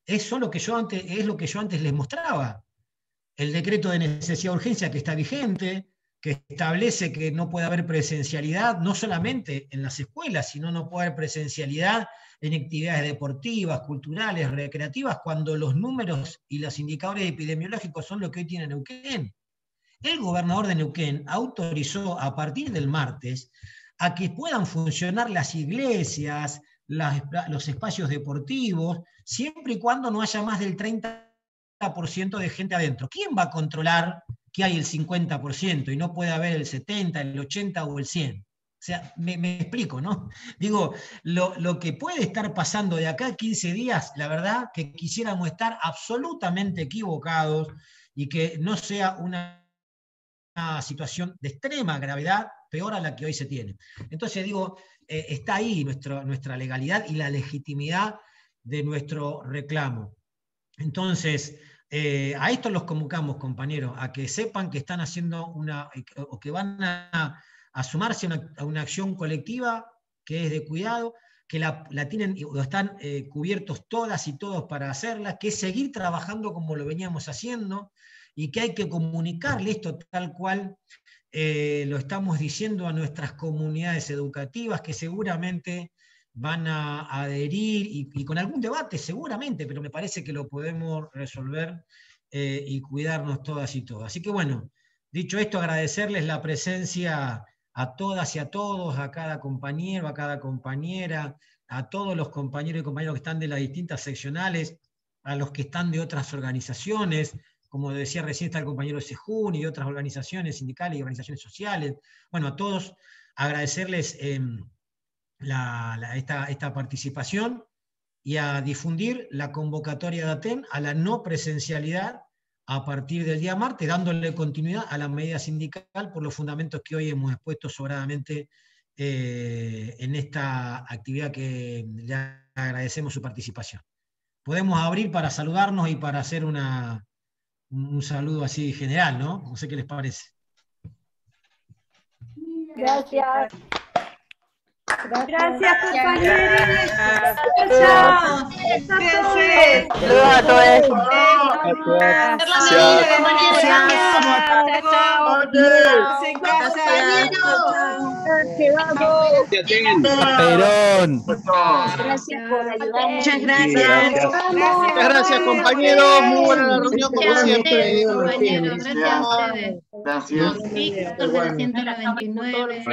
S2: es lo que yo antes les mostraba. El decreto de necesidad de urgencia que está vigente, que establece que no puede haber presencialidad, no solamente en las escuelas, sino no puede haber presencialidad en actividades deportivas, culturales, recreativas, cuando los números y los indicadores epidemiológicos son lo que hoy tiene Neuquén. El gobernador de Neuquén autorizó a partir del martes a que puedan funcionar las iglesias, los espacios deportivos, siempre y cuando no haya más del 30% de gente adentro. ¿Quién va a controlar que hay el 50% y no puede haber el 70%, el 80% o el 100%? O sea, me explico, ¿no? Digo, lo que puede estar pasando de acá a 15 días, la verdad que quisiéramos estar absolutamente equivocados y que no sea una situación de extrema gravedad, peor a la que hoy se tiene. Entonces digo, está ahí nuestra legalidad y la legitimidad de nuestro reclamo. Entonces, a esto los convocamos, compañeros, a que sepan que están haciendo o que van a sumarse a una acción colectiva que es de cuidado, que la tienen o están cubiertos todas y todos para hacerla, que es seguir trabajando como lo veníamos haciendo, y que hay que comunicarle esto tal cual lo estamos diciendo a nuestras comunidades educativas, que seguramente van a adherir y con algún debate seguramente, pero me parece que lo podemos resolver y cuidarnos todas y todos. Así que bueno, dicho esto, agradecerles la presencia a todas y a todos, a cada compañero, a cada compañera, a todos los compañeros y compañeras que están de las distintas seccionales, a los que están de otras organizaciones, como decía recién está el compañero Sejún y de otras organizaciones sindicales y organizaciones sociales. Bueno, a todos agradecerles esta participación y a difundir la convocatoria de ATEN a la no presencialidad a partir del día martes, dándole continuidad a la medida sindical por los fundamentos que hoy hemos expuesto sobradamente en esta actividad que le agradecemos su participación. Podemos abrir para saludarnos y para hacer una un saludo así general, ¿no? No sé qué les parece.
S8: Gracias.
S3: Gracias, compañeros.
S8: Chao.
S9: Saludos a todos.
S10: Perón.
S8: Gracias por ayudarnos.
S3: Muchas
S10: gracias.
S9: Muchas gracias, compañeros. Muy buena la reunión, como
S4: Gracias a
S9: siempre.
S4: ustedes, compañeros. Gracias a ustedes.
S1: Gracias.
S4: Víctor de la 199.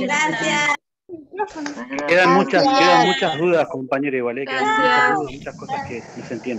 S8: Gracias.
S10: Quedan muchas dudas, compañero, igual, quedan muchas dudas, muchas cosas que no se entienden.